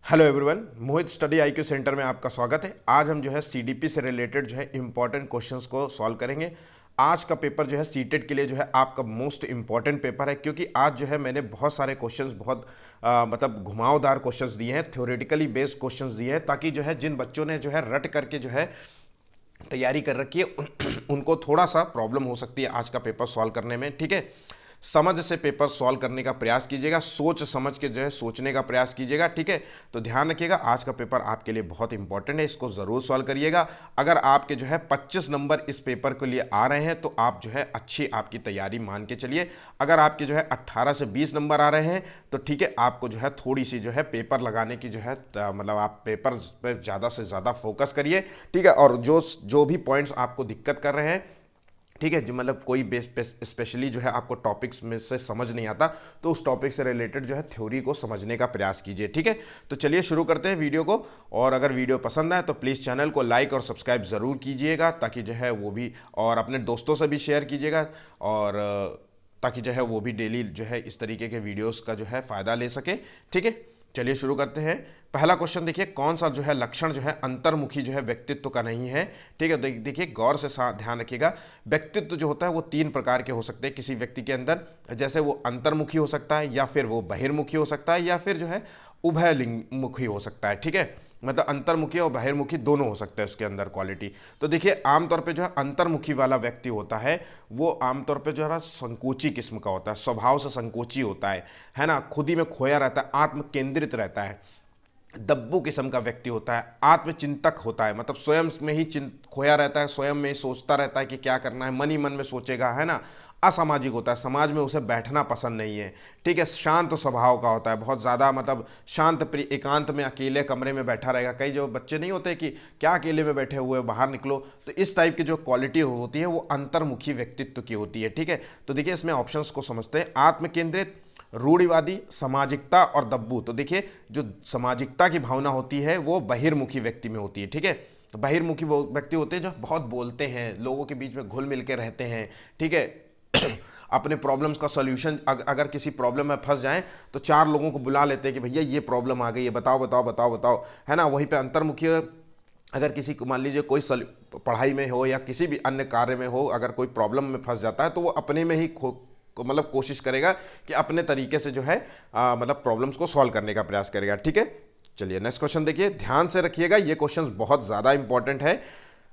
Hello everyone, मोहित study IQ centre में आपका स्वागत है। आज हम जो है सीडीपी से रिलेटेड जो है इंपॉर्टेंट क्वेश्चंस को सॉल्व करेंगे। आज का पेपर जो है सीटेट के लिए जो है आपका मोस्ट इंपॉर्टेंट पेपर है, क्योंकि आज जो है मैंने बहुत सारे क्वेश्चंस बहुत मतलब घुमावदार क्वेश्चंस दिए हैं, थ्योरेटिकली बेस्ड क्वेश्चंस दिए हैं, ताकि जो है जिन बच्चों ने जो है रट करके जो है तैयारी कर रखी है उनको थोड़ा सा प्रॉब्लम हो सकती है आज का पेपर सॉल्व करने में। ठीक है, समझ से पेपर सॉल्व करने का प्रयास कीजिएगा, सोच समझ के जो है सोचने का प्रयास कीजिएगा। ठीक है, तो ध्यान रखिएगा, आज का पेपर आपके लिए बहुत इंपॉर्टेंट है, इसको ज़रूर सॉल्व करिएगा। अगर आपके जो है 25 नंबर इस पेपर के लिए आ रहे हैं तो आप जो है अच्छी आपकी तैयारी मान के चलिए। अगर आपके जो है 18 से 20 नंबर आ रहे हैं तो ठीक है, आपको जो है थोड़ी सी जो है पेपर लगाने की जो है मतलब आप पेपर पर ज़्यादा से ज़्यादा फोकस करिए। ठीक है, और जो जो भी पॉइंट्स आपको दिक्कत कर रहे हैं, ठीक है, जो मतलब कोई स्पेशली जो है आपको टॉपिक्स में से समझ नहीं आता तो उस टॉपिक से रिलेटेड जो है थ्योरी को समझने का प्रयास कीजिए। ठीक है, तो चलिए शुरू करते हैं वीडियो को। और अगर वीडियो पसंद आए तो प्लीज़ चैनल को लाइक और सब्सक्राइब ज़रूर कीजिएगा, ताकि जो है वो भी, और अपने दोस्तों से भी शेयर कीजिएगा, और ताकि जो है वो भी डेली जो है इस तरीके के वीडियोस का जो है फ़ायदा ले सके। ठीक है, चलिए शुरू करते हैं। पहला क्वेश्चन देखिए, कौन सा जो है लक्षण जो है अंतर्मुखी जो है व्यक्तित्व का नहीं है। ठीक है, देखिए गौर से ध्यान रखिएगा। व्यक्तित्व जो होता है वो 3 प्रकार के हो सकते हैं किसी व्यक्ति के अंदर, जैसे वो अंतर्मुखी हो सकता है, या फिर वो बहिर्मुखी हो सकता है, या फिर जो है उभय लिंगमुखी हो सकता है। ठीक है, मतलब अंतर्मुखी और बहिर्मुखी दोनों हो सकते हैं उसके अंदर क्वालिटी। तो देखिए आमतौर पे जो है अंतर्मुखी वाला व्यक्ति होता है वो आमतौर पे जो है संकोची किस्म का होता है, स्वभाव से संकोची होता है ना, खुद ही में खोया रहता है, आत्म केंद्रित रहता है, दब्बू किस्म का व्यक्ति होता है, आत्मचिंतक होता है, मतलब स्वयं में ही खोया रहता है, स्वयं में ही सोचता रहता है कि क्या करना है, मन ही मन में सोचेगा, है ना। असामाजिक होता है, समाज में उसे बैठना पसंद नहीं है। ठीक है, शांत स्वभाव का होता है, बहुत ज़्यादा मतलब शांत प्रिय, एकांत में अकेले कमरे में बैठा रहेगा। कई जो बच्चे नहीं होते कि क्या अकेले में बैठे हुए बाहर निकलो, तो इस टाइप की जो क्वालिटी होती है वो अंतर्मुखी व्यक्तित्व की होती है। ठीक है, तो देखिए इसमें ऑप्शंस को समझते हैं। आत्मकेंद्रित, रूढ़िवादी, सामाजिकता और दब्बू। तो देखिए जो सामाजिकता की भावना होती है वो बहिर्मुखी व्यक्ति में होती है। ठीक है, तो बहिर्मुखी व्यक्ति होते हैं जो बहुत बोलते हैं, लोगों के बीच में घुल मिल के रहते हैं। ठीक है, अपने प्रॉब्लम्स का सॉल्यूशन, अगर किसी प्रॉब्लम में फंस जाएं तो 4 लोगों को बुला लेते हैं कि भैया ये प्रॉब्लम आ गई है, बताओ बताओ बताओ बताओ, है ना। वहीं पे अंतर्मुखी, अगर किसी को मान लीजिए कोई पढ़ाई में हो या किसी भी अन्य कार्य में हो, अगर कोई प्रॉब्लम में फंस जाता है तो वो अपने में ही मतलब कोशिश करेगा कि अपने तरीके से जो है मतलब प्रॉब्लम्स को सॉल्व करने का प्रयास करेगा। ठीक है, चलिए नेक्स्ट क्वेश्चन देखिए, ध्यान से रखिएगा, ये क्वेश्चन बहुत ज़्यादा इंपॉर्टेंट है।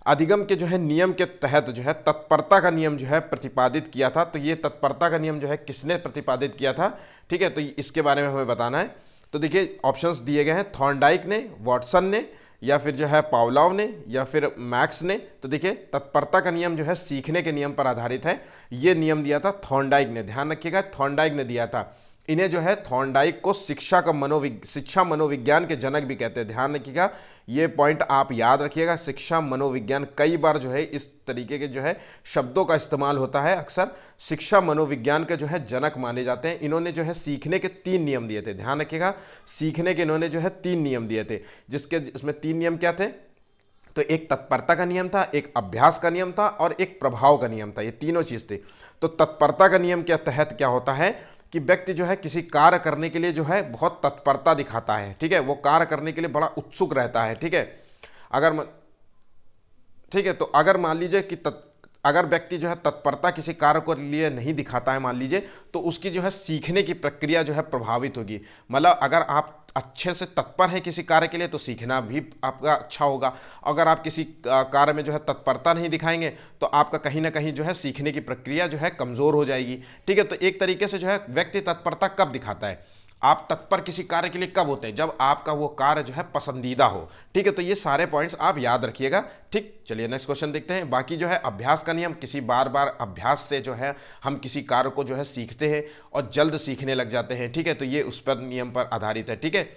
अधिगम के जो है नियम के तहत जो है तत्परता का नियम जो है प्रतिपादित किया था। तो ये तत्परता का नियम जो है किसने प्रतिपादित किया था? ठीक है, तो इसके बारे में हमें बताना है। तो देखिए ऑप्शंस दिए गए हैं, थॉर्नडाइक ने, वॉटसन ने, या फिर जो है पावलोव ने, या फिर मैक्स ने। तो देखिए तत्परता का नियम जो है सीखने के नियम पर आधारित है। ये नियम दिया था थॉर्नडाइक ने, ध्यान रखिएगा थॉर्नडाइक ने दिया था। इन्हें जो है थॉर्नडाइक को शिक्षा मनोविज्ञान के जनक भी कहते हैं। ध्यान रखिएगा, ये पॉइंट आप याद रखिएगा, शिक्षा मनोविज्ञान, कई बार जो है इस तरीके के जो है शब्दों का इस्तेमाल होता है, अक्सर शिक्षा मनोविज्ञान के जो है जनक माने जाते हैं। इन्होंने जो है सीखने के 3 नियम दिए थे। ध्यान रखिएगा, सीखने के इन्होंने जो है 3 नियम दिए थे, जिसके इसमें 3 नियम क्या थे? तो एक तत्परता का नियम था, एक अभ्यास का नियम था, और एक प्रभाव का नियम था। ये तीनों चीज थे। तो तत्परता का नियम के तहत क्या होता है कि व्यक्ति जो है किसी कार्य करने के लिए जो है बहुत तत्परता दिखाता है। ठीक है, वो कार्य करने के लिए बड़ा उत्सुक रहता है। ठीक है, अगर ठीक है, तो अगर मान लीजिए कि अगर व्यक्ति जो है तत्परता किसी कार्य को लिए नहीं दिखाता है मान लीजिए, तो उसकी जो है सीखने की प्रक्रिया जो है प्रभावित होगी। मतलब अगर आप अच्छे से तत्पर हैं किसी कार्य के लिए तो सीखना भी आपका अच्छा होगा। अगर आप किसी कार्य में जो है तत्परता नहीं दिखाएंगे तो आपका कहीं ना कहीं जो है सीखने की प्रक्रिया जो है कमज़ोर हो जाएगी। ठीक है, तो एक तरीके से जो है व्यक्ति तत्परता कब दिखाता है? आप तत्पर किसी कार्य के लिए कब होते हैं? जब आपका वो कार्य जो है पसंदीदा हो। ठीक है, तो ये सारे पॉइंट्स आप याद रखिएगा। ठीक, चलिए नेक्स्ट क्वेश्चन देखते हैं। बाकी जो है अभ्यास का नियम, किसी बार बार अभ्यास से जो है हम किसी कार्य को जो है सीखते हैं और जल्द सीखने लग जाते हैं। ठीक है, तो ये उस पर नियम पर आधारित है। ठीक है,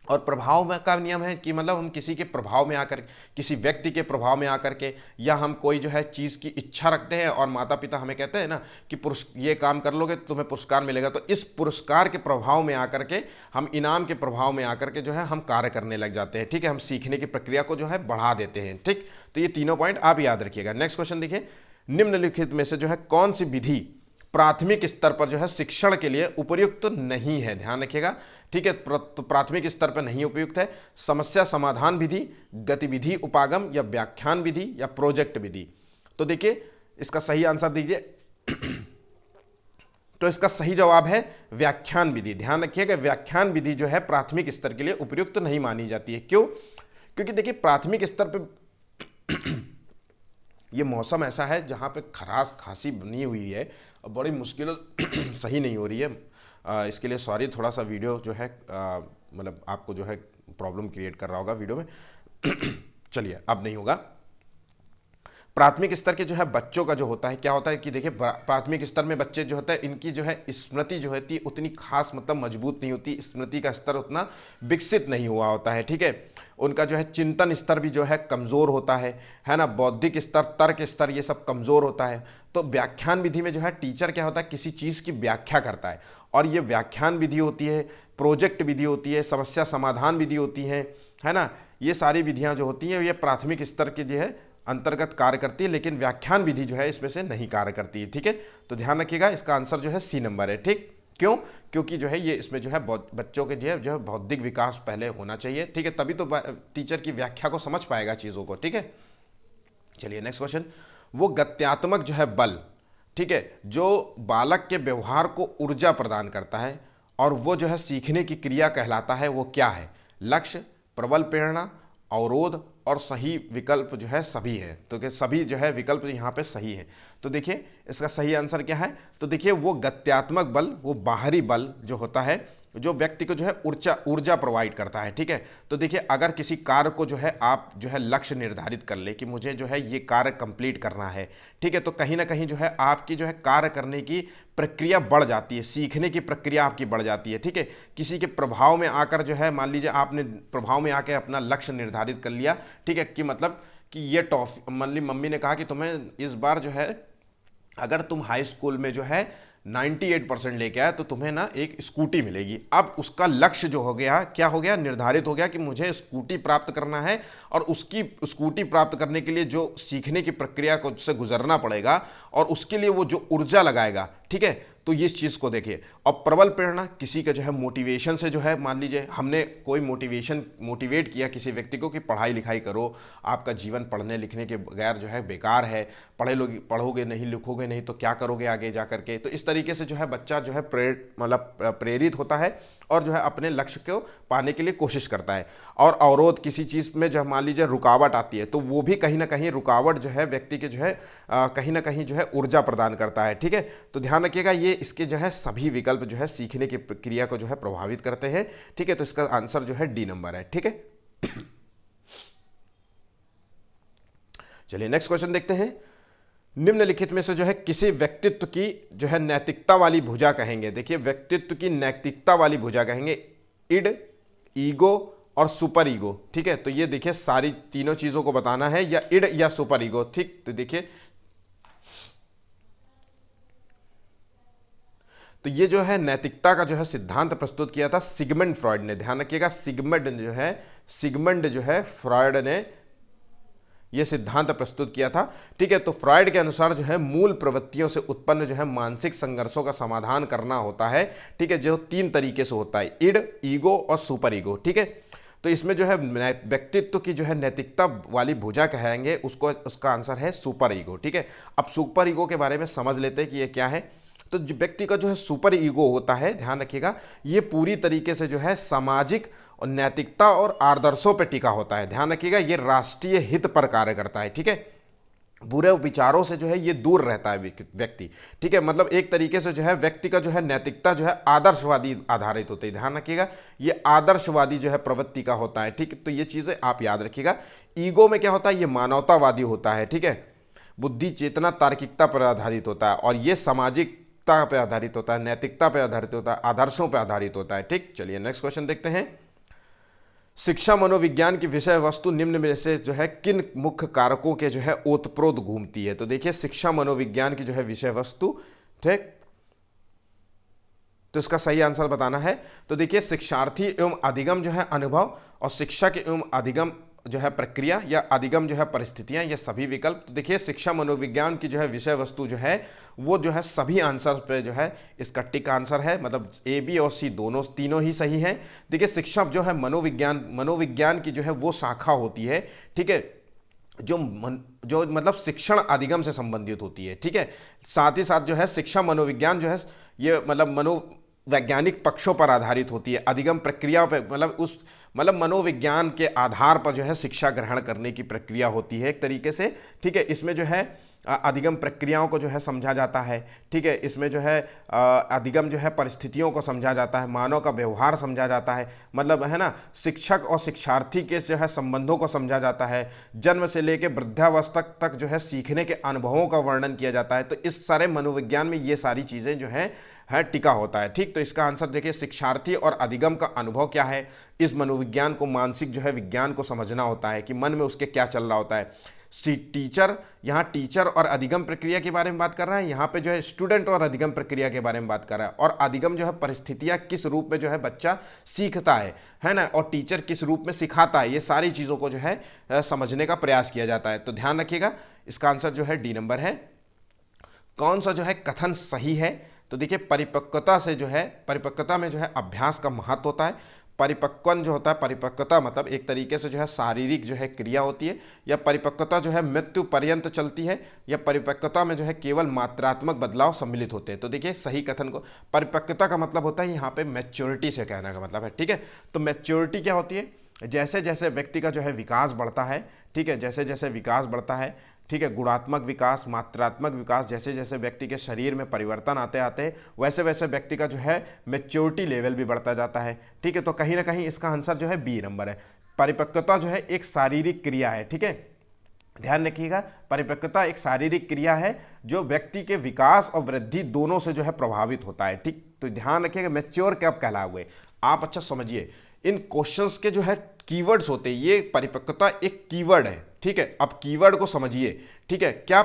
और प्रभाव में का नियम है कि मतलब हम किसी के प्रभाव में आकर, किसी व्यक्ति के प्रभाव में आकर के, या हम कोई जो है चीज़ की इच्छा रखते हैं और माता पिता हमें कहते हैं ना कि ये काम कर लोगे तो तुम्हें पुरस्कार मिलेगा, तो इस पुरस्कार के प्रभाव में आकर के, हम इनाम के प्रभाव में आकर के जो है हम कार्य करने लग जाते हैं। ठीक है, हम सीखने की प्रक्रिया को जो है बढ़ा देते हैं। ठीक, तो ये तीनों पॉइंट आप याद रखिएगा। नेक्स्ट क्वेश्चन देखिए, निम्नलिखित में से जो है कौन सी विधि प्राथमिक स्तर पर जो है शिक्षण के लिए उपयुक्त नहीं है, ध्यान रखिएगा, ठीक है। तो प्राथमिक स्तर पर नहीं उपयुक्त है। समस्या समाधान विधि, गतिविधि उपागम, या व्याख्यान विधि, या प्रोजेक्ट विधि। तो देखिए इसका सही आंसर दीजिए। तो इसका सही जवाब है व्याख्यान विधि। ध्यान रखिएगा, व्याख्यान विधि जो है प्राथमिक स्तर के लिए उपयुक्त नहीं मानी जाती है। क्यों? क्योंकि देखिए प्राथमिक स्तर पे ये मौसम ऐसा है जहाँ पे खराश खांसी बनी हुई है और बड़ी मुश्किल सही नहीं हो रही है। इसके लिए सॉरी, थोड़ा सा वीडियो जो है मतलब आपको जो है प्रॉब्लम क्रिएट कर रहा होगा वीडियो में। चलिए अब नहीं होगा। प्राथमिक स्तर के जो है बच्चों का जो होता है, क्या होता है कि देखिए प्राथमिक स्तर में बच्चे जो होते हैं, इनकी जो है स्मृति जो होती है उतनी खास मतलब मजबूत नहीं होती, स्मृति का स्तर उतना विकसित नहीं हुआ होता है, ठीक है। उनका जो है चिंतन स्तर भी जो है कमज़ोर होता है ना, बौद्धिक स्तर, तर्क स्तर, ये सब कमज़ोर होता है। तो व्याख्यान विधि में जो है टीचर क्या होता है, किसी चीज़ की व्याख्या करता है, और ये व्याख्यान विधि होती है, प्रोजेक्ट विधि होती है, समस्या समाधान विधि होती है ना। ये सारी विधियाँ जो होती हैं ये प्राथमिक स्तर के जो है अंतर्गत कार्य करती है, लेकिन व्याख्यान विधि जो है इसमें से नहीं कार्य करती है, ठीक है। तो ध्यान रखिएगा, इसका आंसर जो है सी नंबर है, ठीक। क्यों? क्योंकि जो है ये इसमें जो है बच्चों के जो है बौद्धिक विकास पहले होना चाहिए, ठीक है, तभी तो टीचर की व्याख्या को समझ पाएगा चीज़ों को, ठीक है। चलिए नेक्स्ट क्वेश्चन। वो गत्यात्मक जो है बल, ठीक है, जो बालक के व्यवहार को ऊर्जा प्रदान करता है और वो जो है सीखने की क्रिया कहलाता है, वो क्या है? लक्ष्य, प्रबल प्रेरणा, अवरोध, और सही विकल्प जो है सभी है। तो कि सभी जो है विकल्प यहाँ पे सही है। तो देखिए इसका सही आंसर क्या है? तो देखिए वो गत्यात्मक बल, वो बाहरी बल जो होता है, जो व्यक्ति को जो है ऊर्जा प्रोवाइड करता है, ठीक है। तो देखिए अगर किसी कार्य को जो है आप जो है लक्ष्य निर्धारित कर ले कि मुझे जो है ये कार्य कंप्लीट करना है, ठीक है, तो कहीं ना कहीं जो है आपकी जो है कार्य करने की प्रक्रिया बढ़ जाती है, सीखने की प्रक्रिया आपकी बढ़ जाती है, ठीक है। किसी के प्रभाव में आकर जो है मान लीजिए आपने प्रभाव में आकर अपना लक्ष्य निर्धारित कर लिया, ठीक है, कि मतलब कि ये टॉफी, मान ली मम्मी ने कहा कि तुम्हें इस बार जो है अगर तुम हाई स्कूल में जो है 98% लेके आए तो तुम्हें ना एक स्कूटी मिलेगी। अब उसका लक्ष्य जो हो गया, क्या हो गया, निर्धारित हो गया कि मुझे स्कूटी प्राप्त करना है, और उसकी स्कूटी प्राप्त करने के लिए जो सीखने की प्रक्रिया को से गुजरना पड़ेगा और उसके लिए वो जो ऊर्जा लगाएगा, ठीक है। तो ये चीज़ को देखिए। और प्रबल प्रेरणा, किसी का जो है मोटिवेशन से जो है मान लीजिए हमने कोई मोटिवेट किया किसी व्यक्ति को कि पढ़ाई लिखाई करो, आपका जीवन पढ़ने लिखने के बगैर जो है बेकार है, पढ़ोगे नहीं, लिखोगे नहीं तो क्या करोगे आगे जा करके। तो इस तरीके से जो है बच्चा जो है प्रेरित होता है और जो है अपने लक्ष्य को पाने के लिए कोशिश करता है। और अवरोध, किसी चीज़ में जो मान लीजिए रुकावट आती है तो वो भी कहीं ना कहीं रुकावट जो है व्यक्ति के जो है कहीं ना कहीं जो है ऊर्जा प्रदान करता है, ठीक है। तो ध्यान रखिएगा ये इसके जो है सभी विकल्प जो है सीखने की प्रक्रिया को जो है प्रभावित करते हैं, ठीक है। तो इसका आंसर जो है डी नंबर है, ठीक है। चलिए नेक्स्ट क्वेश्चन देखते हैं। निम्नलिखित में से जो है किसी व्यक्तित्व की जो है नैतिकता वाली भुजा कहेंगे। देखिए व्यक्तित्व की नैतिकता वाली भुजा कहेंगे इड, ईगो और सुपर ईगो, ठीक है। तो ये देखिए सारी तीनों चीजों को बताना है, या इड या सुपर ईगो, ठीक। तो देखिए तो ये जो है नैतिकता का जो है सिद्धांत प्रस्तुत किया था सिगमंड फ्रॉइड ने। ध्यान रखिएगा सिगमंड जो है फ्रॉइड ने ये सिद्धांत प्रस्तुत किया था, ठीक है। तो फ्रॉइड के अनुसार जो है मूल प्रवृत्तियों से उत्पन्न जो है मानसिक संघर्षों का समाधान करना होता है, ठीक है, जो 3 तरीके से होता है, इड, ईगो और सुपर ईगो, ठीक है। तो इसमें जो है व्यक्तित्व की जो है नैतिकता वाली भुजा कहेंगे उसका आंसर है सुपर ईगो, ठीक है। अब सुपर ईगो के बारे में समझ लेते हैं कि ये क्या है। तो व्यक्ति का जो है सुपर ईगो होता है, ध्यान रखिएगा, ये पूरी तरीके से जो है सामाजिक और नैतिकता और आदर्शों पर टिका होता है। ध्यान रखिएगा ये राष्ट्रीय हित पर कार्य करता है, ठीक है। बुरे विचारों से जो है ये दूर रहता है व्यक्ति, ठीक है। मतलब एक तरीके से जो है व्यक्ति का जो है नैतिकता जो है आदर्शवादी आधारित होती है। ध्यान रखिएगा ये आदर्शवादी जो है प्रवृत्ति का होता है, ठीक। तो ये चीज़ें आप याद रखिएगा। ईगो में क्या होता है, ये मानवतावादी होता है, ठीक है। बुद्धि, चेतना, तार्किकता पर आधारित होता है, और ये सामाजिक पे आधारित होता है, नैतिकता पे आधारित होता है, आदर्शों पे आधारित होता है, ठीक। चलिए नेक्स्ट क्वेश्चन देखते हैं। शिक्षा मनोविज्ञान की विषय वस्तु निम्न में से जो है किन मुख्य कारकों के जो है ओतप्रोत घूमती है। तो देखिए शिक्षा मनोविज्ञान की जो है विषय वस्तु, ठीक, तो इसका सही आंसर बताना है। तो देखिए शिक्षार्थी एवं अधिगम जो है अनुभव, और शिक्षक एवं अधिगम जो है प्रक्रिया या अधिगम जो है परिस्थितियां, ये सभी विकल्प। तो देखिए शिक्षा मनोविज्ञान की जो है विषय वस्तु जो है वो जो है सभी आंसर पे जो है इसका टिक आंसर है, मतलब ए बी और सी दोनों तीनों ही सही है। देखिए शिक्षा जो है मनोविज्ञान की जो है वो शाखा होती है, ठीक है, जो मतलब शिक्षण अधिगम से संबंधित होती है, ठीक है। साथ ही साथ जो है शिक्षा मनोविज्ञान जो है ये मतलब मनोवैज्ञानिक पक्षों पर आधारित होती है, अधिगम प्रक्रिया पर मतलब मनोविज्ञान के आधार पर जो है शिक्षा ग्रहण करने की प्रक्रिया होती है एक तरीके से, ठीक है। इसमें जो है अधिगम प्रक्रियाओं को जो है समझा जाता है, ठीक है। इसमें जो है अधिगम जो है परिस्थितियों को समझा जाता है, मानव का व्यवहार समझा जाता है, मतलब है ना, शिक्षक और शिक्षार्थी के जो है संबंधों को समझा जाता है, जन्म से लेकर वृद्धावस्था तक जो है सीखने के अनुभवों का वर्णन किया जाता है। तो इस सारे मनोविज्ञान में ये सारी चीज़ें जो है टिका होता है, ठीक। तो इसका आंसर देखिए शिक्षार्थी और अधिगम का अनुभव क्या है। इस मनोविज्ञान को मानसिक जो है विज्ञान को समझना होता है कि मन में उसके क्या चल रहा होता है। टीचर, यहाँ टीचर और अधिगम प्रक्रिया के बारे में बात कर रहा है, यहाँ पे जो है स्टूडेंट और अधिगम प्रक्रिया के बारे में बात कर रहा है। और अधिगम जो है परिस्थितियाँ किस रूप में जो है बच्चा सीखता है ना, और टीचर किस रूप में सिखाता है, ये सारी चीज़ों को जो है समझने का प्रयास किया जाता है। तो ध्यान रखिएगा इसका आंसर जो है डी नंबर है। कौन सा जो है कथन सही है, तो देखिए परिपक्वता से जो है, परिपक्वता में जो है अभ्यास का महत्व होता है। परिपक्वन जो होता है, परिपक्वता मतलब एक तरीके से जो है शारीरिक जो है क्रिया होती है, या परिपक्वता जो है मृत्यु पर्यंत चलती है, या परिपक्वता में जो है केवल मात्रात्मक बदलाव सम्मिलित होते हैं। तो देखिए सही कथन को, परिपक्वता का मतलब होता है यहाँ पे मैच्योरिटी से कहने का मतलब है, ठीक है। तो मैच्योरिटी क्या होती है, जैसे जैसे व्यक्ति का जो है विकास बढ़ता है, ठीक है, जैसे जैसे विकास बढ़ता है, ठीक है, गुणात्मक विकास, मात्रात्मक विकास, जैसे जैसे व्यक्ति के शरीर में परिवर्तन आते आते वैसे वैसे व्यक्ति का जो है मैच्योरिटी लेवल भी बढ़ता जाता है, ठीक है। तो कहीं ना कहीं इसका आंसर जो है बी नंबर है। परिपक्वता जो है एक शारीरिक क्रिया है, ठीक है, ध्यान रखिएगा। परिपक्वता एक शारीरिक क्रिया है जो व्यक्ति के विकास और वृद्धि दोनों से जो है प्रभावित होता है, ठीक। तो ध्यान रखिएगा मैच्योर कब कहलाओगे आप, अच्छा समझिए इन क्वेश्चंस के जो है कीवर्ड्स होते हैं, ये परिपक्वता एक कीवर्ड है, ठीक है। अब कीवर्ड को समझिए, ठीक है। क्या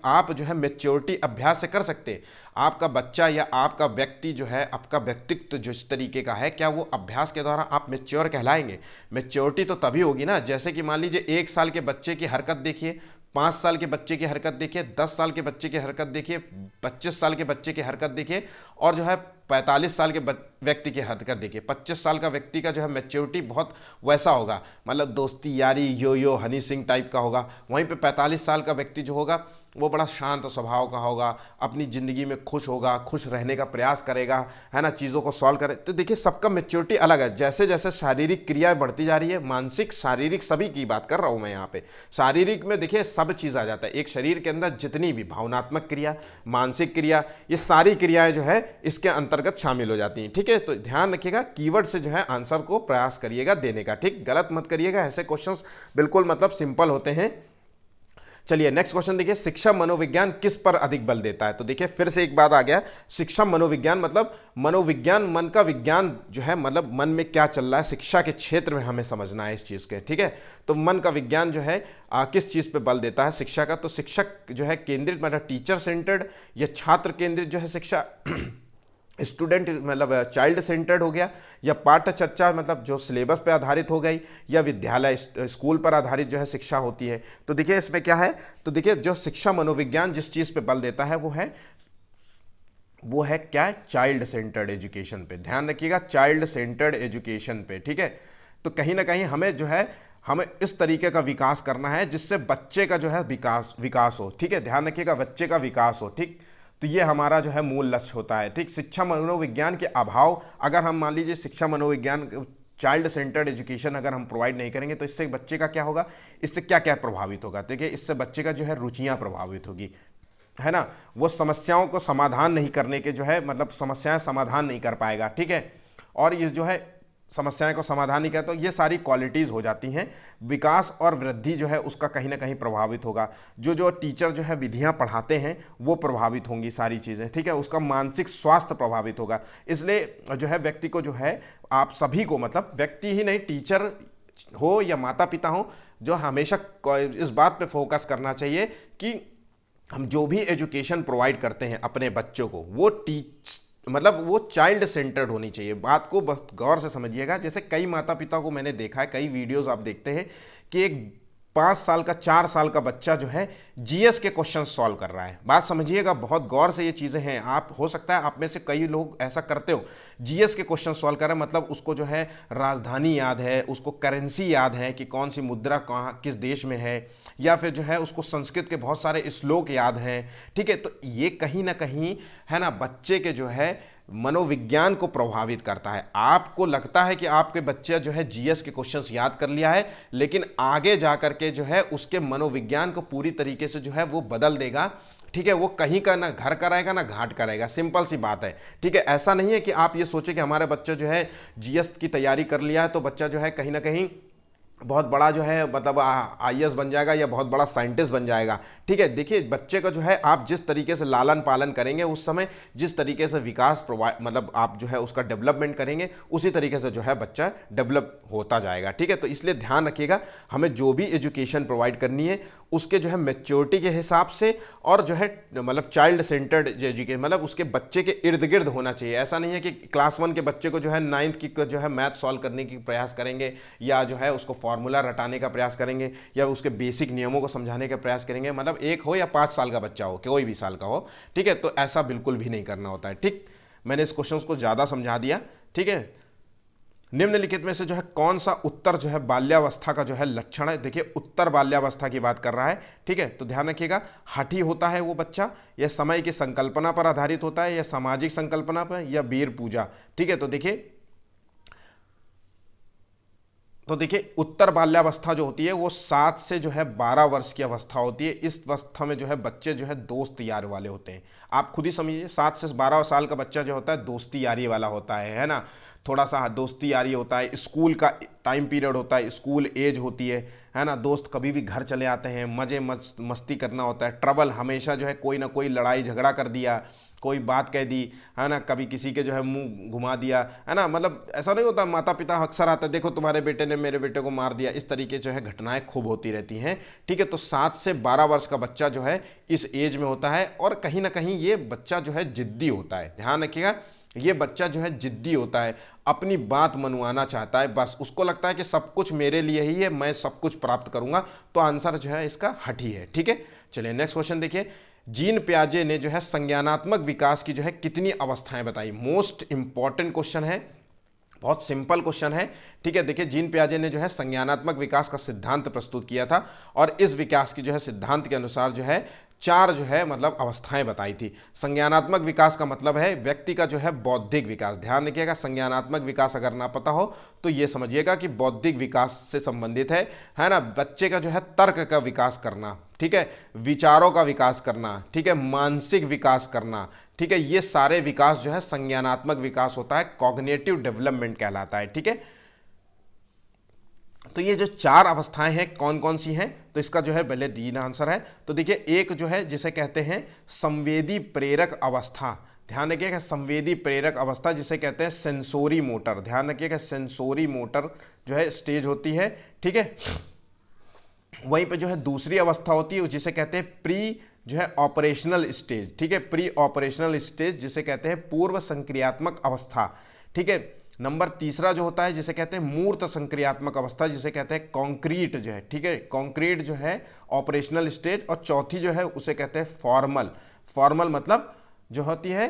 आप जो है मैच्योरिटी अभ्यास से कर सकते हैं, आपका बच्चा या आपका व्यक्ति जो है, आपका व्यक्तित्व जिस तरीके का है, क्या वो अभ्यास के द्वारा आप मैच्योर कहलाएंगे। मैच्योरिटी तो तभी होगी ना, जैसे कि मान लीजिए 1 साल के बच्चे की हरकत देखिए, 5 साल के बच्चे की हरकत देखिए, 10 साल के बच्चे की हरकत देखिए, 25 साल के बच्चे की हरकत देखिए, और जो है 45 साल के व्यक्ति की हरकत देखिए। 25 साल का व्यक्ति का जो है मैच्योरिटी बहुत वैसा होगा, मतलब दोस्ती यारी यो यो हनी सिंह टाइप का होगा। वहीं पे 45 साल का व्यक्ति जो होगा वो बड़ा शांत स्वभाव का होगा, अपनी ज़िंदगी में खुश होगा, खुश रहने का प्रयास करेगा, है ना, चीज़ों को सॉल्व करे। तो देखिए सबका मैच्योरिटी अलग है, जैसे जैसे शारीरिक क्रिया बढ़ती जा रही है, मानसिक शारीरिक सभी की बात कर रहा हूँ मैं यहाँ पे। शारीरिक में देखिए सब चीज़ आ जाता है, एक शरीर के अंदर जितनी भी भावनात्मक क्रिया, मानसिक क्रिया, ये सारी क्रियाएं जो है इसके अंतर्गत शामिल हो जाती हैं, ठीक है। तो ध्यान रखिएगा कीवर्ड से जो है आंसर को प्रयास करिएगा देने का, ठीक, गलत मत करिएगा। ऐसे क्वेश्चंस बिल्कुल मतलब सिंपल होते हैं। चलिए नेक्स्ट क्वेश्चन देखिए, शिक्षा मनोविज्ञान किस पर अधिक बल देता है। तो देखिए फिर से एक बात आ गया, शिक्षा मनोविज्ञान मतलब मनोविज्ञान, मन का विज्ञान जो है, मतलब मन में क्या चल रहा है शिक्षा के क्षेत्र में हमें समझना है इस चीज़ के, ठीक है। तो मन का विज्ञान जो है किस चीज़ पे बल देता है शिक्षा का, तो शिक्षक जो है केंद्रित मतलब टीचर सेंटर्ड, या छात्र केंद्रित जो है शिक्षा, स्टूडेंट मतलब चाइल्ड सेंटर्ड हो गया, या पाठ्य चर्चा मतलब जो सिलेबस पे आधारित हो गई, या विद्यालय स्कूल पर आधारित जो है शिक्षा होती है। तो देखिए इसमें क्या है, तो देखिए जो शिक्षा मनोविज्ञान जिस चीज़ पे बल देता है वो है क्या है, चाइल्ड सेंटर्ड एजुकेशन पे। ध्यान रखिएगा चाइल्ड सेंटर्ड एजुकेशन पे, ठीक है। तो कहीं ना कहीं हमें इस तरीके का विकास करना है जिससे बच्चे का जो है विकास हो, ठीक है। ध्यान रखिएगा बच्चे का विकास हो, ठीक। तो ये हमारा जो है मूल लक्ष्य होता है, ठीक। शिक्षा मनोविज्ञान के अभाव, अगर हम मान लीजिए शिक्षा मनोविज्ञान चाइल्ड सेंटर्ड एजुकेशन अगर हम प्रोवाइड नहीं करेंगे तो इससे बच्चे का क्या होगा, इससे क्या क्या प्रभावित होगा। देखिए इससे बच्चे का जो है रुचियाँ प्रभावित होगी, है ना, वो समस्याओं को समाधान नहीं करने के जो है मतलब समस्याएं समाधान नहीं कर पाएगा, ठीक है। और ये जो है समस्याएं को समाधान नहीं करता, तो ये सारी क्वालिटीज़ हो जाती हैं, विकास और वृद्धि जो है उसका कहीं ना कहीं प्रभावित होगा। जो टीचर जो है विधियां पढ़ाते हैं वो प्रभावित होंगी सारी चीज़ें, ठीक है। उसका मानसिक स्वास्थ्य प्रभावित होगा। इसलिए जो है व्यक्ति को जो है, आप सभी को मतलब व्यक्ति ही नहीं, टीचर हो या माता पिता हो, जो हमेशा इस बात पर फोकस करना चाहिए कि हम जो भी एजुकेशन प्रोवाइड करते हैं अपने बच्चों को, वो मतलब वो चाइल्ड सेंटर्ड होनी चाहिए। बात को बहुत गौर से समझिएगा। जैसे कई माता पिता को मैंने देखा है, कई वीडियोस आप देखते हैं कि एक 5 साल का 4 साल का बच्चा जो है जीएस के क्वेश्चन सॉल्व कर रहा है। बात समझिएगा, बहुत गौर से ये चीज़ें हैं। आप हो सकता है आप में से कई लोग ऐसा करते हो, जीएस के क्वेश्चन सॉल्व कर रहे हैं, मतलब उसको जो है राजधानी याद है, उसको करेंसी याद है कि कौन सी मुद्रा कहाँ किस देश में है, या फिर जो है उसको संस्कृत के बहुत सारे श्लोक याद हैं। ठीक है, तो ये कहीं ना कहीं है ना बच्चे के जो है मनोविज्ञान को प्रभावित करता है। आपको लगता है कि आपके बच्चे जो है जीएस के क्वेश्चंस याद कर लिया है, लेकिन आगे जाकर के जो है उसके मनोविज्ञान को पूरी तरीके से जो है वो बदल देगा। ठीक है, वो कहीं का ना घर का रहेगा ना घाट का रहेगा, सिंपल सी बात है। ठीक है, ऐसा नहीं है कि आप ये सोचे कि हमारे बच्चा जो है जीएस की तैयारी कर लिया है तो बच्चा जो है कहीं ना कहीं बहुत बड़ा जो है मतलब आईएएस बन जाएगा या बहुत बड़ा साइंटिस्ट बन जाएगा। ठीक है, देखिए बच्चे का जो है आप जिस तरीके से लालन पालन करेंगे, उस समय जिस तरीके से विकास मतलब आप जो है उसका डेवलपमेंट करेंगे, उसी तरीके से जो है बच्चा डेवलप होता जाएगा। ठीक है, तो इसलिए ध्यान रखिएगा, हमें जो भी एजुकेशन प्रोवाइड करनी है उसके जो है मैच्योरिटी के हिसाब से और जो है मतलब चाइल्ड सेंटर्ड एजुकेशन, मतलब उसके बच्चे के इर्द गिर्द होना चाहिए। ऐसा नहीं है कि क्लास 1 के बच्चे को जो है 9th की जो है मैथ सॉल्व करने की प्रयास करेंगे, या जो है उसको फॉर्मूला रटाने का प्रयास करेंगे, या उसके बेसिक नियमों को समझाने का प्रयास करेंगे। मतलब एक हो या 5 साल का बच्चा हो, कोई भी साल का हो। ठीक है, तो ऐसा बिल्कुल भी नहीं करना होता है। ठीक, मैंने इस क्वेश्चन को ज़्यादा समझा दिया। ठीक है, निम्नलिखित में से जो है कौन सा उत्तर जो है बाल्यावस्था का जो है लक्षण है। देखिए उत्तर बाल्यावस्था की बात कर रहा है। ठीक है, तो ध्यान रखिएगा, हठी होता है वो बच्चा, यह समय की संकल्पना पर आधारित होता है, या सामाजिक संकल्पना पर, या वीर पूजा। ठीक है, तो देखिए उत्तर बाल्यावस्था जो होती है वो 7 से जो है 12 वर्ष की अवस्था होती है। इस अवस्था में जो है बच्चे जो है दोस्त यार वाले होते हैं। आप खुद ही समझिए, 7 से 12 साल का बच्चा जो होता है दोस्ती यारी वाला होता है ना। थोड़ा सा दोस्ती यारी होता है, स्कूल का टाइम पीरियड होता है, स्कूल एज होती है ना। दोस्त कभी भी घर चले आते हैं, मजे मस्ती करना होता है। ट्रबल हमेशा जो है कोई ना कोई लड़ाई झगड़ा कर दिया, कोई बात कह दी है ना, कभी किसी के जो है मुंह घुमा दिया है ना। मतलब ऐसा नहीं होता, माता पिता अक्सर आते हैं, देखो तुम्हारे बेटे ने मेरे बेटे को मार दिया, इस तरीके जो है घटनाएं खूब होती रहती हैं। ठीक है, तो 7 से 12 वर्ष का बच्चा जो है इस एज में होता है, और कहीं ना कहीं ये बच्चा जो है जिद्दी होता है। ध्यान रखिएगा, ये बच्चा जो है जिद्दी होता है, अपनी बात मनवाना चाहता है, बस उसको लगता है कि सब कुछ मेरे लिए ही है, मैं सब कुछ प्राप्त करूंगा। तो आंसर जो है इसका हठी है। ठीक है, चलिए नेक्स्ट क्वेश्चन देखिए। जीन पियाजे ने जो है संज्ञानात्मक विकास की जो है कितनी अवस्थाएं बताई। मोस्ट इंपॉर्टेंट क्वेश्चन है, बहुत सिंपल क्वेश्चन है। ठीक है, देखिए जीन पियाजे ने जो है संज्ञानात्मक विकास का सिद्धांत प्रस्तुत किया था, और इस विकास की जो है सिद्धांत के अनुसार जो है 4 जो है मतलब अवस्थाएं बताई थी। संज्ञानात्मक विकास का मतलब है व्यक्ति का जो है बौद्धिक विकास। ध्यान रखिएगा, संज्ञानात्मक विकास अगर ना पता हो तो ये समझिएगा कि बौद्धिक विकास से संबंधित है ना। बच्चे का जो है तर्क का विकास करना, ठीक है, विचारों का विकास करना, ठीक है, मानसिक विकास करना। ठीक है, ये सारे विकास जो है संज्ञानात्मक विकास होता है, कॉग्निटिव डेवलपमेंट कहलाता है। ठीक है, तो ये जो 4 अवस्थाएं हैं कौन कौन सी हैं, तो इसका जो है पहले डी आंसर है। तो देखिए एक जो है जिसे कहते हैं संवेदी प्रेरक अवस्था। ध्यान रखिएगा, संवेदी प्रेरक अवस्था जिसे कहते हैं सेंसोरी मोटर। ध्यान रखिएगा, सेंसोरी मोटर जो है स्टेज होती है। ठीक है, वहीं पे जो है दूसरी अवस्था होती है जिसे कहते हैं प्री जो है ऑपरेशनल स्टेज। ठीक है, प्री ऑपरेशनल स्टेज जिसे कहते हैं पूर्व संक्रियात्मक अवस्था। ठीक है, नंबर तीसरा जो होता है जिसे कहते हैं मूर्त संक्रियात्मक अवस्था, जिसे कहते हैं कॉन्क्रीट जो है। ठीक है, कॉन्क्रीट जो है ऑपरेशनल स्टेज। और चौथी जो है उसे कहते हैं फॉर्मल। फॉर्मल मतलब जो होती है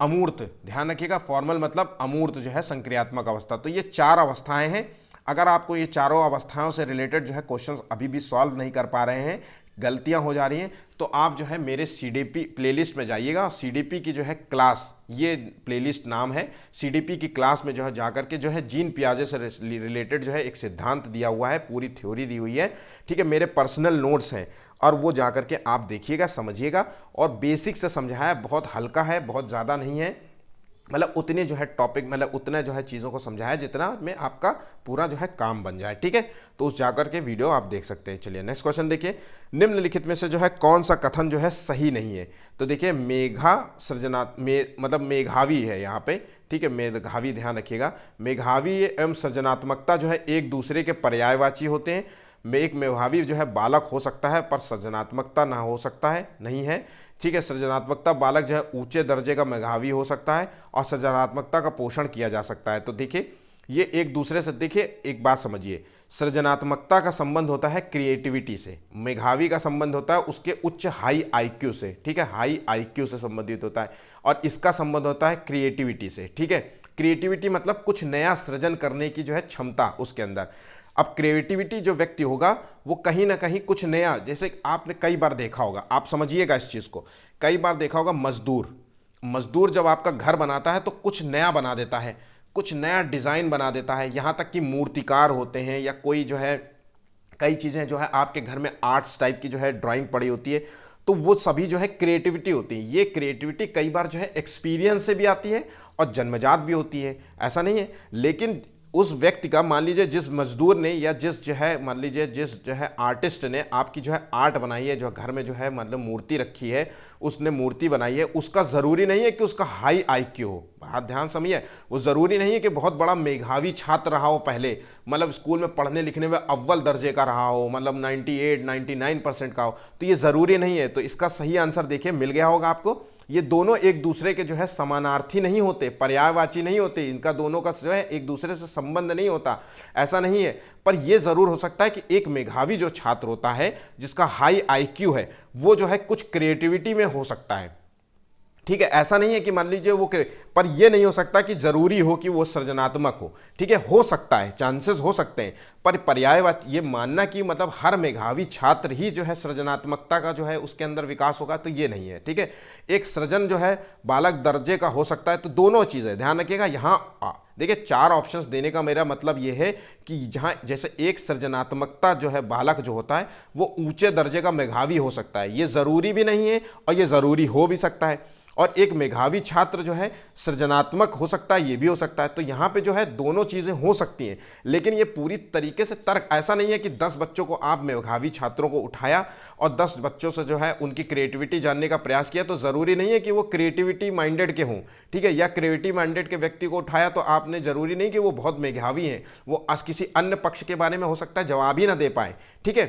अमूर्त। ध्यान रखिएगा, फॉर्मल मतलब अमूर्त जो है संक्रियात्मक अवस्था। तो ये 4 अवस्थाएं हैं। अगर आपको ये चारों अवस्थाओं से रिलेटेड जो है क्वेश्चंस अभी भी सॉल्व नहीं कर पा रहे हैं, गलतियां हो जा रही हैं, तो आप जो है मेरे सीडीपी प्लेलिस्ट में जाइएगा। सीडीपी की जो है क्लास, ये प्लेलिस्ट नाम है, सीडीपी की क्लास में जो है जाकर के जो है जीन पियाजे से रिलेटेड जो है एक सिद्धांत दिया हुआ है, पूरी थ्योरी दी हुई है। ठीक है, मेरे पर्सनल नोट्स हैं, और वो जाकर के आप देखिएगा, समझिएगा। और बेसिक से समझाया, बहुत हल्का है, बहुत ज़्यादा नहीं है, मतलब उतने जो है टॉपिक, मतलब उतने जो है चीज़ों को समझाया जितना में आपका पूरा जो है काम बन जाए। ठीक है, तो उस जाकर के वीडियो आप देख सकते हैं। चलिए नेक्स्ट क्वेश्चन देखिए। निम्नलिखित में से जो है कौन सा कथन जो है सही नहीं है। तो देखिए मेघा मतलब मेघावी है यहाँ पे। ठीक है, मेघावी, ध्यान रखिएगा, मेघावी एवं सृजनात्मकता जो है एक दूसरे के पर्यायवाची होते हैं। एक मेधावी जो है बालक हो सकता है पर सृजनात्मकता ना हो सकता है, नहीं है। ठीक है, सृजनात्मकता बालक जो है ऊंचे दर्जे का मेधावी हो सकता है और सृजनात्मकता का पोषण किया जा सकता है। तो देखिए ये एक दूसरे से, देखिए एक बात समझिए, सृजनात्मकता का संबंध होता है क्रिएटिविटी से, मेधावी का संबंध होता है उसके उच्च हाई आईक्यू से। ठीक है, हाई आईक्यू से संबंधित होता है, और इसका संबंध होता है क्रिएटिविटी से। ठीक है, क्रिएटिविटी मतलब कुछ नया सृजन करने की जो है क्षमता उसके अंदर। अब क्रिएटिविटी जो व्यक्ति होगा वो कहीं ना कहीं कुछ नया, जैसे आपने कई बार देखा होगा, आप समझिएगा इस चीज़ को, कई बार देखा होगा मजदूर जब आपका घर बनाता है तो कुछ नया बना देता है, कुछ नया डिज़ाइन बना देता है। यहाँ तक कि मूर्तिकार होते हैं या कोई जो है, कई चीज़ें जो है आपके घर में आर्ट्स टाइप की जो है ड्राइंग पड़ी होती है, तो वो सभी जो है क्रिएटिविटी होती है। ये क्रिएटिविटी कई बार जो है एक्सपीरियंस से भी आती है और जन्मजात भी होती है, ऐसा नहीं है। लेकिन उस व्यक्ति का, मान लीजिए जिस मजदूर ने या जिस जो है, मान लीजिए जिस जो है आर्टिस्ट ने आपकी जो है आर्ट बनाई है, जो घर में जो है मतलब मूर्ति रखी है, उसने मूर्ति बनाई है, उसका ज़रूरी नहीं है कि उसका हाई आईक्यू हो। बात ध्यान समझिए, वो ज़रूरी नहीं है कि बहुत बड़ा मेधावी छात्र रहा हो पहले, मतलब स्कूल में पढ़ने लिखने में अव्वल दर्जे का रहा हो, मतलब 98 99% का हो, तो ये ज़रूरी नहीं है। तो इसका सही आंसर देखिए मिल गया होगा आपको। ये दोनों एक दूसरे के जो है समानार्थी नहीं होते, पर्यायवाची नहीं होते, इनका दोनों का जो है एक दूसरे से संबंध नहीं होता, ऐसा नहीं है। पर यह जरूर हो सकता है कि एक मेधावी जो छात्र होता है, जिसका हाई आईक्यू है, वो जो है कुछ क्रिएटिविटी में हो सकता है। ठीक है, ऐसा नहीं है कि मान लीजिए वो, पर ये नहीं हो सकता कि जरूरी हो कि वो सृजनात्मक हो। ठीक है, हो सकता है, चांसेस हो सकते हैं, पर पर्यायवाची ये मानना कि मतलब हर मेधावी छात्र ही जो है सृजनात्मकता का जो है उसके अंदर विकास होगा, तो ये नहीं है। ठीक है, एक सृजन जो है बालक दर्जे का हो सकता है, तो दोनों चीज़ें ध्यान रखिएगा। यहाँ देखिए 4 ऑप्शंस देने का मेरा मतलब ये है कि जहाँ जैसे एक सृजनात्मकता जो है बालक जो होता है वो ऊंचे दर्जे का मेधावी हो सकता है, ये ज़रूरी भी नहीं है और ये ज़रूरी हो भी सकता है। और एक मेधावी छात्र जो है सृजनात्मक हो सकता है, ये भी हो सकता है। तो यहाँ पे जो है दोनों चीज़ें हो सकती हैं, लेकिन ये पूरी तरीके से तर्क ऐसा नहीं है कि 10 बच्चों को आप मेधावी छात्रों को उठाया और 10 बच्चों से जो है उनकी क्रिएटिविटी जानने का प्रयास किया, तो ज़रूरी नहीं है कि वो क्रिएटिविटी माइंडेड के हों। ठीक है, या क्रिएटिव माइंडेड के व्यक्ति को उठाया तो आपने ज़रूरी नहीं कि वो बहुत मेधावी हैं, वो किसी अन्य पक्ष के बारे में हो सकता है जवाब ही ना दे पाए। ठीक है,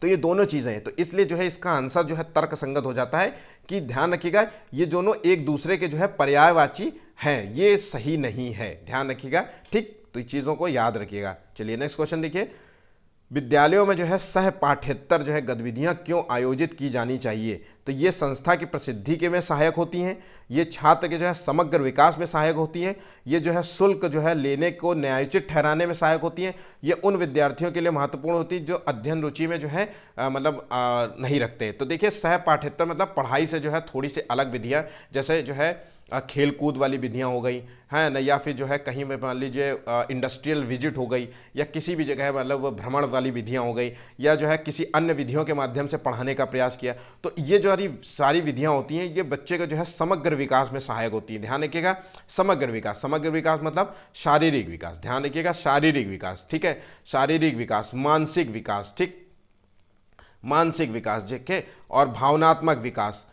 तो ये दोनों चीज़ें हैं, तो इसलिए जो है इसका आंसर जो है तर्क संगत हो जाता है कि ध्यान रखिएगा ये दोनों एक दूसरे के जो है पर्यायवाची हैं, ये सही नहीं है, ध्यान रखिएगा। ठीक, तो इस चीज़ों को याद रखिएगा। चलिए नेक्स्ट क्वेश्चन देखिए, विद्यालयों में जो है सह पाठ्येतर जो है गतिविधियां क्यों आयोजित की जानी चाहिए? तो ये संस्था की प्रसिद्धि के में सहायक होती हैं, ये छात्र के जो है समग्र विकास में सहायक होती हैं, ये जो है शुल्क जो है लेने को न्यायोचित ठहराने में सहायक होती हैं, ये उन विद्यार्थियों के लिए महत्वपूर्ण होती है जो अध्ययन रुचि में जो है नहीं रखते। तो देखिए सह पाठ्येतर मतलब पढ़ाई से जो है थोड़ी सी अलग विधियाँ, जैसे जो है खेल कूद वाली विधियाँ हो गई है ना, या फिर जो है कहीं में मान लीजिए इंडस्ट्रियल विजिट हो गई, या किसी भी जगह मतलब भ्रमण वाली विधियाँ हो गई, या जो है किसी अन्य विधियों के माध्यम से पढ़ाने का प्रयास किया। तो ये जो सारी विधियाँ होती हैं ये बच्चे का जो है समग्र विकास में सहायक होती है। ध्यान रखिएगा, समग्र विकास मतलब शारीरिक विकास, ध्यान रखिएगा शारीरिक विकास। ठीक है, शारीरिक विकास, मानसिक विकास, ठीक, मानसिक विकास, ठीक है, और भावनात्मक विकास,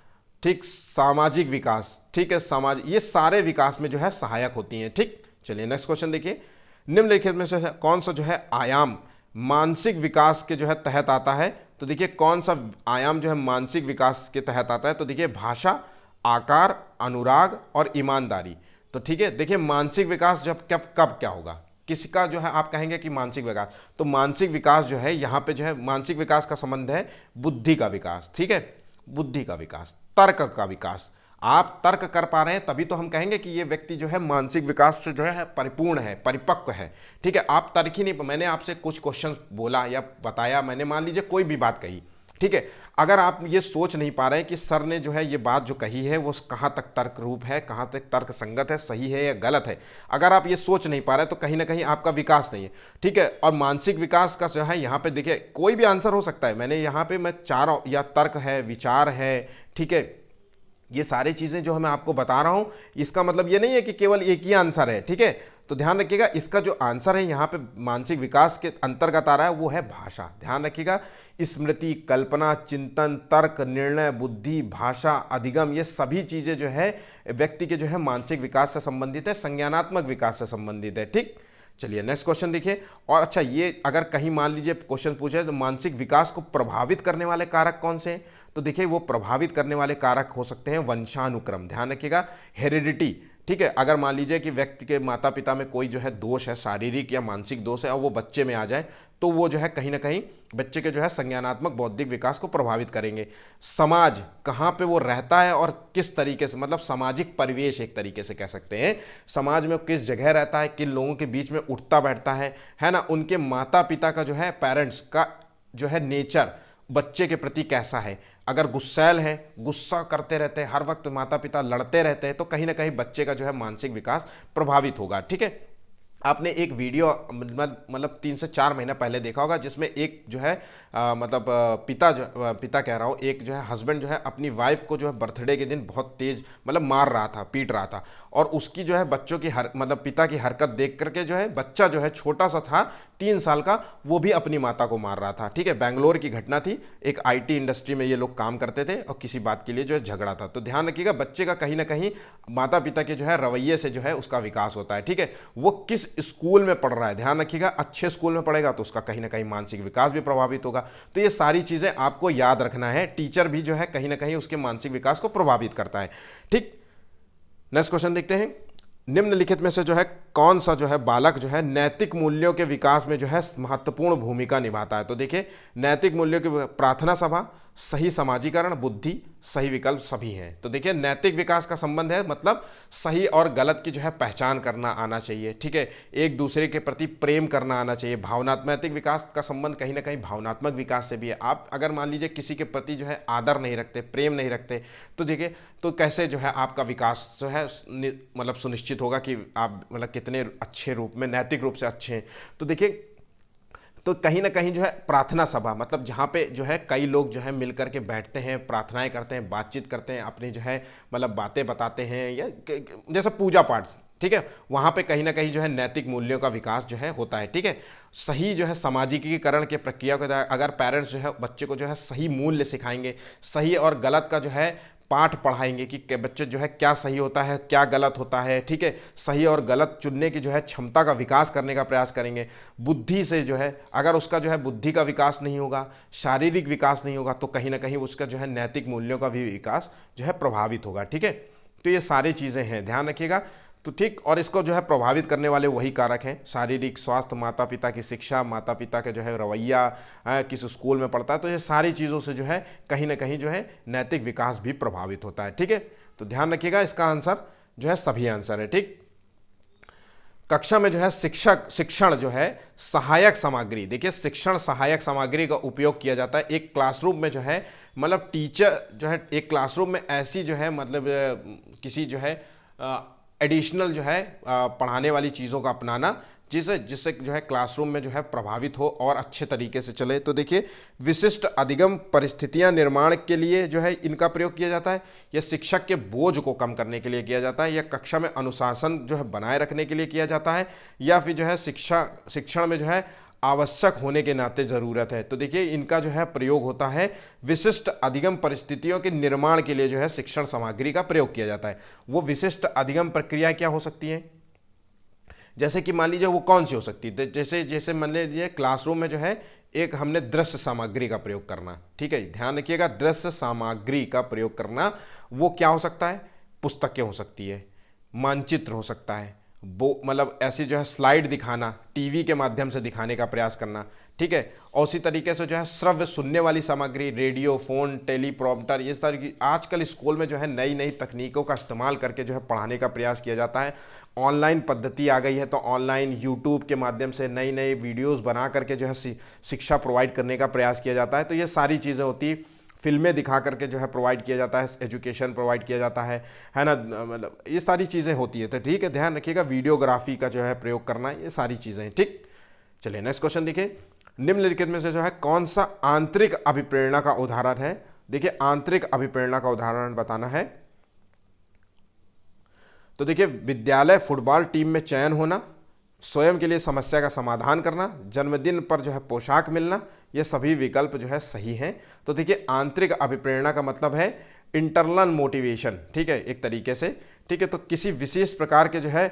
ठीक, सामाजिक विकास, ठीक है, समाज, ये सारे विकास में जो है सहायक होती हैं। ठीक, चलिए नेक्स्ट क्वेश्चन देखिए, निम्नलिखित में से कौन सा जो है आयाम मानसिक विकास के जो है तहत आता है? तो देखिए कौन सा आयाम जो है मानसिक विकास के तहत आता है? तो देखिए भाषा, आकार, अनुराग और ईमानदारी। तो ठीक है, देखिए मानसिक विकास जब कब क्या होगा, किसका जो है आप कहेंगे कि मानसिक विकास, तो मानसिक विकास जो है यहाँ पे जो है मानसिक विकास का संबंध है बुद्धि का विकास। ठीक है, बुद्धि का विकास, तर्क का विकास। आप तर्क कर पा रहे हैं तभी तो हम कहेंगे कि ये व्यक्ति जो है मानसिक विकास से जो है परिपूर्ण है, परिपक्व है। ठीक है, आप तर्क ही नहीं, मैंने आपसे कुछ क्वेश्चन बोला या बताया, मैंने मान लीजिए कोई भी बात कही, ठीक है, अगर आप ये सोच नहीं पा रहे हैं कि सर ने जो है ये बात जो कही है वो कहाँ तक तर्क रूप है, कहाँ तक तर्क संगत है, सही है या गलत है, अगर आप ये सोच नहीं पा रहे तो कहीं ना कहीं आपका विकास नहीं है। ठीक है, और मानसिक विकास का जो है यहाँ पे देखिए कोई भी आंसर हो सकता है, मैंने यहाँ पे मैं 4 या तर्क है, विचार है, ठीक है, ये सारी चीज़ें जो मैं आपको बता रहा हूँ इसका मतलब ये नहीं है कि केवल एक ही आंसर है। ठीक है, तो ध्यान रखिएगा इसका जो आंसर है यहाँ पे मानसिक विकास के अंतर्गत आ रहा है वो है भाषा। ध्यान रखिएगा, स्मृति, कल्पना, चिंतन, तर्क, निर्णय, बुद्धि, भाषा, अधिगम, ये सभी चीज़ें जो है व्यक्ति के जो है मानसिक विकास से संबंधित है, संज्ञानात्मक विकास से संबंधित है। ठीक, चलिए नेक्स्ट क्वेश्चन देखिए। और अच्छा, ये अगर कहीं मान लीजिए क्वेश्चन पूछे तो मानसिक विकास को प्रभावित करने वाले कारक कौन से हैं, तो देखिए वो प्रभावित करने वाले कारक हो सकते हैं वंशानुक्रम, ध्यान रखिएगा, हेरिडिटी। ठीक है, अगर मान लीजिए कि व्यक्ति के माता पिता में कोई जो है दोष है, शारीरिक या मानसिक दोष है, और वो बच्चे में आ जाए, तो वो जो है कहीं ना कहीं बच्चे के जो है संज्ञानात्मक बौद्धिक विकास को प्रभावित करेंगे। समाज, कहाँ पे वो रहता है और किस तरीके से, मतलब सामाजिक परिवेश एक तरीके से कह सकते हैं, समाज में किस जगह रहता है, किन लोगों के बीच में उठता बैठता है ना, उनके माता पिता का जो है, पेरेंट्स का जो है नेचर बच्चे के प्रति कैसा है। अगर गुस्सैल है, गुस्सा करते रहते हैं, हर वक्त माता पिता लड़ते रहते हैं, तो कहीं ना कहीं बच्चे का जो है मानसिक विकास प्रभावित होगा। ठीक है, आपने एक वीडियो मतलब 3 से 4 महीना पहले देखा होगा, जिसमें एक जो है पिता कह रहा हूँ, एक जो है हस्बैंड जो है अपनी वाइफ को जो है बर्थडे के दिन बहुत तेज मतलब मार रहा था, पीट रहा था, और उसकी जो है बच्चों की मतलब पिता की हरकत देख करके जो है बच्चा जो है छोटा सा था 3 साल का, वो भी अपनी माता को मार रहा था। ठीक है, बेंगलोर की घटना थी, एक आईटी इंडस्ट्री में ये लोग काम करते थे और किसी बात के लिए जो है झगड़ा था। तो ध्यान रखिएगा, बच्चे का कहीं ना कहीं माता पिता के जो है रवैये से जो है उसका विकास होता है। ठीक है, वो किस स्कूल में पढ़ रहा है, ध्यान रखिएगा, अच्छे स्कूल में पढ़ेगा तो उसका कहीं ना कहीं मानसिक विकास भी प्रभावित होगा। तो ये सारी चीजें आपको याद रखना है, टीचर भी जो है कहीं ना कहीं उसके मानसिक विकास को प्रभावित करता है। ठीक, नेक्स्ट क्वेश्चन देखते हैं। निम्नलिखित में से जो है कौन सा जो है बालक जो है नैतिक मूल्यों के विकास में जो है महत्वपूर्ण भूमिका निभाता है। तो देखिए, नैतिक मूल्यों की प्रार्थना सभा, सही समाजीकरण, बुद्धि, सही विकल्प सभी हैं। तो देखिए, नैतिक विकास का संबंध है मतलब सही और गलत की जो है पहचान करना आना चाहिए। ठीक है, एक दूसरे के प्रति प्रेम करना आना चाहिए। भावनात्मक, नैतिक विकास का संबंध कहीं ना कहीं भावनात्मक विकास से भी है। आप अगर मान लीजिए किसी के प्रति जो है आदर नहीं रखते, प्रेम नहीं रखते, तो देखिए तो कैसे जो है आपका विकास जो है मतलब सुनिश्चित होगा कि आप मतलब कितने अच्छे रूप में, नैतिक रूप से अच्छे हैं। तो देखिए, तो कहीं ना कहीं जो है प्रार्थना सभा मतलब जहाँ पे जो है कई लोग जो है मिल करके बैठते हैं, प्रार्थनाएं करते हैं, बातचीत करते हैं, अपनी जो है मतलब बातें बताते हैं, या जैसे पूजा पाठ, ठीक है, वहाँ पे कहीं ना कहीं जो है नैतिक मूल्यों का विकास जो है होता है। ठीक है, सही जो है सामाजिकीकरण के प्रक्रिया को अगर पेरेंट्स जो है बच्चे को जो है सही मूल्य सिखाएंगे, सही और गलत का जो है पाठ पढ़ाएंगे कि बच्चे जो है क्या सही होता है, क्या गलत होता है। ठीक है, सही और गलत चुनने की जो है क्षमता का विकास करने का प्रयास करेंगे। बुद्धि से जो है, अगर उसका जो है बुद्धि का विकास नहीं होगा, शारीरिक विकास नहीं होगा, तो कहीं ना कहीं उसका जो है नैतिक मूल्यों का भी विकास जो है प्रभावित होगा। ठीक है, तो ये सारी चीज़ें हैं, ध्यान रखिएगा। तो ठीक, और इसको जो है प्रभावित करने वाले वही कारक हैं, शारीरिक स्वास्थ्य, माता पिता की शिक्षा, माता पिता का जो है रवैया, किस स्कूल में पढ़ता है, तो ये सारी चीज़ों से जो है कहीं ना कहीं जो है नैतिक विकास भी प्रभावित होता है। ठीक है, तो ध्यान रखिएगा, इसका आंसर जो है सभी आंसर है। ठीक, कक्षा में जो है शिक्षण जो है सहायक सामग्री, देखिए शिक्षण सहायक सामग्री का उपयोग किया जाता है एक क्लासरूम में जो है, मतलब टीचर जो है एक क्लासरूम में ऐसी जो है मतलब किसी जो है एडिशनल जो है पढ़ाने वाली चीज़ों का अपनाना, जिससे जो है क्लासरूम में जो है प्रभावित हो और अच्छे तरीके से चले। तो देखिए, विशिष्ट अधिगम परिस्थितियां निर्माण के लिए जो है इनका प्रयोग किया जाता है, या शिक्षक के बोझ को कम करने के लिए किया जाता है, या कक्षा में अनुशासन जो है बनाए रखने के लिए किया जाता है, या फिर जो है शिक्षण में जो है आवश्यक होने के नाते ज़रूरत है। तो देखिए, इनका जो है प्रयोग होता है विशिष्ट अधिगम परिस्थितियों के निर्माण के लिए जो है शिक्षण सामग्री का प्रयोग किया जाता है। वो विशिष्ट अधिगम प्रक्रिया क्या हो सकती है, जैसे कि मान लीजिए वो कौन सी हो सकती है, जैसे जैसे मान लीजिए क्लासरूम में जो है एक हमने दृश्य सामग्री का प्रयोग करना। ठीक है, ध्यान रखिएगा, दृश्य सामग्री का प्रयोग करना, वो क्या हो सकता है, पुस्तकें हो सकती है, मानचित्र हो सकता है, वो मतलब ऐसी जो है स्लाइड दिखाना, टीवी के माध्यम से दिखाने का प्रयास करना। ठीक है, और उसी तरीके से जो है श्रव्य सुनने वाली सामग्री, रेडियो, फोन, टेलीप्रॉम्प्टर, ये सारी आजकल स्कूल में जो है नई नई तकनीकों का इस्तेमाल करके जो है पढ़ाने का प्रयास किया जाता है। ऑनलाइन पद्धति आ गई है, तो ऑनलाइन यूट्यूब के माध्यम से नई नई वीडियोस बना करके जो है शिक्षा प्रोवाइड करने का प्रयास किया जाता है। तो ये सारी चीज़ें होती है, फिल्में दिखा करके जो है प्रोवाइड किया जाता है, एजुकेशन प्रोवाइड किया जाता है ना, मतलब ये सारी चीज़ें होती है। तो ठीक है, ध्यान रखिएगा, वीडियोग्राफी का जो है प्रयोग करना, ये सारी चीज़ें हैं। ठीक, चलिए नेक्स्ट क्वेश्चन देखिए, निम्नलिखित में से जो है कौन सा आंतरिक अभिप्रेरणा का उदाहरण है। देखिए, आंतरिक अभिप्रेरणा का उदाहरण बताना है, तो देखिए विद्यालय फुटबॉल टीम में चयन होना, स्वयं के लिए समस्या का समाधान करना, जन्मदिन पर जो है पोशाक मिलना, ये सभी विकल्प जो है सही हैं। तो देखिए, आंतरिक अभिप्रेरणा का मतलब है इंटरनल मोटिवेशन। ठीक है, एक तरीके से ठीक है। तो किसी विशेष प्रकार के जो है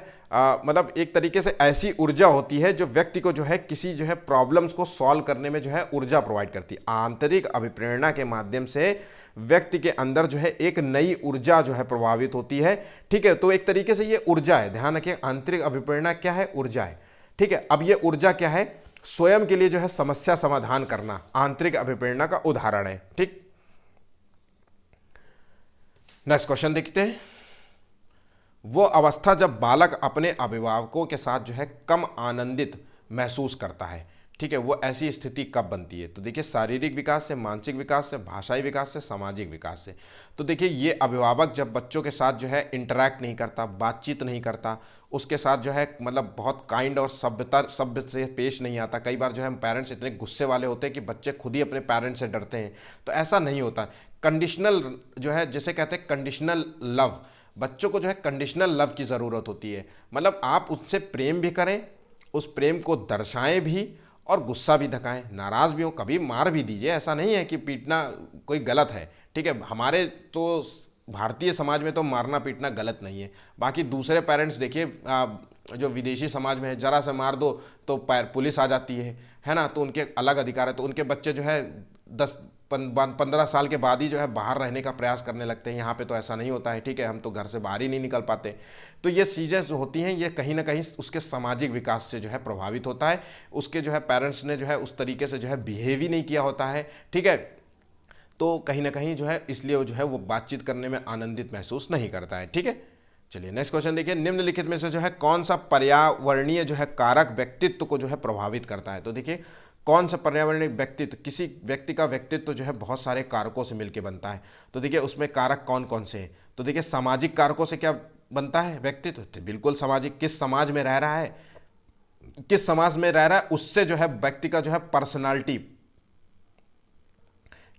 मतलब एक तरीके से ऐसी ऊर्जा होती है जो व्यक्ति को जो है किसी जो है प्रॉब्लम्स को सॉल्व करने में जो है ऊर्जा प्रोवाइड करती है। आंतरिक अभिप्रेरणा के माध्यम से व्यक्ति के अंदर जो है एक नई ऊर्जा जो है प्रभावित होती है, ठीक है। तो एक तरीके से ये ऊर्जा है, ध्यान रखिए, आंतरिक अभिप्रेरणा क्या है, ऊर्जा है, ठीक है। अब ये ऊर्जा क्या है, स्वयं के लिए जो है समस्या समाधान करना आंतरिक अभिप्रेरणा का उदाहरण है, ठीक। नेक्स्ट क्वेश्चन देखते हैं। वो अवस्था जब बालक अपने अभिभावकों के साथ जो है कम आनंदित महसूस करता है, ठीक है, वो ऐसी स्थिति कब बनती है? तो देखिए, शारीरिक विकास से, मानसिक विकास से, भाषाई विकास से, सामाजिक विकास से। तो देखिए, ये अभिभावक जब बच्चों के साथ जो है इंटरैक्ट नहीं करता, बातचीत नहीं करता, उसके साथ जो है मतलब बहुत काइंड और सभ्य से पेश नहीं आता। कई बार जो है पेरेंट्स इतने गुस्से वाले होते हैं कि बच्चे खुद ही अपने पेरेंट्स से डरते हैं, तो ऐसा नहीं होता। कंडीशनल जो है, जैसे कहते हैं कंडीशनल लव, बच्चों को जो है कंडीशनल लव की ज़रूरत होती है। मतलब आप उससे प्रेम भी करें, उस प्रेम को दर्शाएं भी और गुस्सा भी दिखाएं, नाराज़ भी हो, कभी मार भी दीजिए। ऐसा नहीं है कि पीटना कोई गलत है, ठीक है। हमारे तो भारतीय समाज में तो मारना पीटना गलत नहीं है। बाकी दूसरे पेरेंट्स देखिए, जो विदेशी समाज में है, जरा से मार दो तो पुलिस आ जाती है ना, तो उनके अलग अधिकार है। तो उनके बच्चे जो है 10-15 साल के बाद ही जो है बाहर रहने का प्रयास करने लगते हैं। यहाँ पे तो ऐसा नहीं होता है, ठीक है, हम तो घर से बाहर ही नहीं निकल पाते। तो ये चीज़ें जो होती हैं, ये कहीं ना कहीं उसके सामाजिक विकास से जो है प्रभावित होता है। उसके जो है पेरेंट्स ने जो है उस तरीके से जो है बिहेव ही नहीं किया होता है, ठीक है। तो कहीं ना कहीं जो है इसलिए जो है वो बातचीत करने में आनंदित महसूस नहीं करता है, ठीक है। चलिए नेक्स्ट क्वेश्चन देखिए। निम्नलिखित में से जो है कौन सा पर्यावरणीय जो है कारक व्यक्तित्व को जो है प्रभावित करता है? तो देखिए, कौन सा पर्यावरणीय व्यक्तित्व, किसी व्यक्ति का व्यक्तित्व जो है बहुत सारे कारकों से मिलकर बनता है। तो देखिए, उसमें कारक कौन कौन से हैं? तो देखिए, सामाजिक कारकों से क्या बनता है व्यक्तित्व? तो बिल्कुल सामाजिक, किस समाज में रह रहा है, किस समाज में रह रहा है, उससे जो है व्यक्ति का जो है पर्सनालिटी,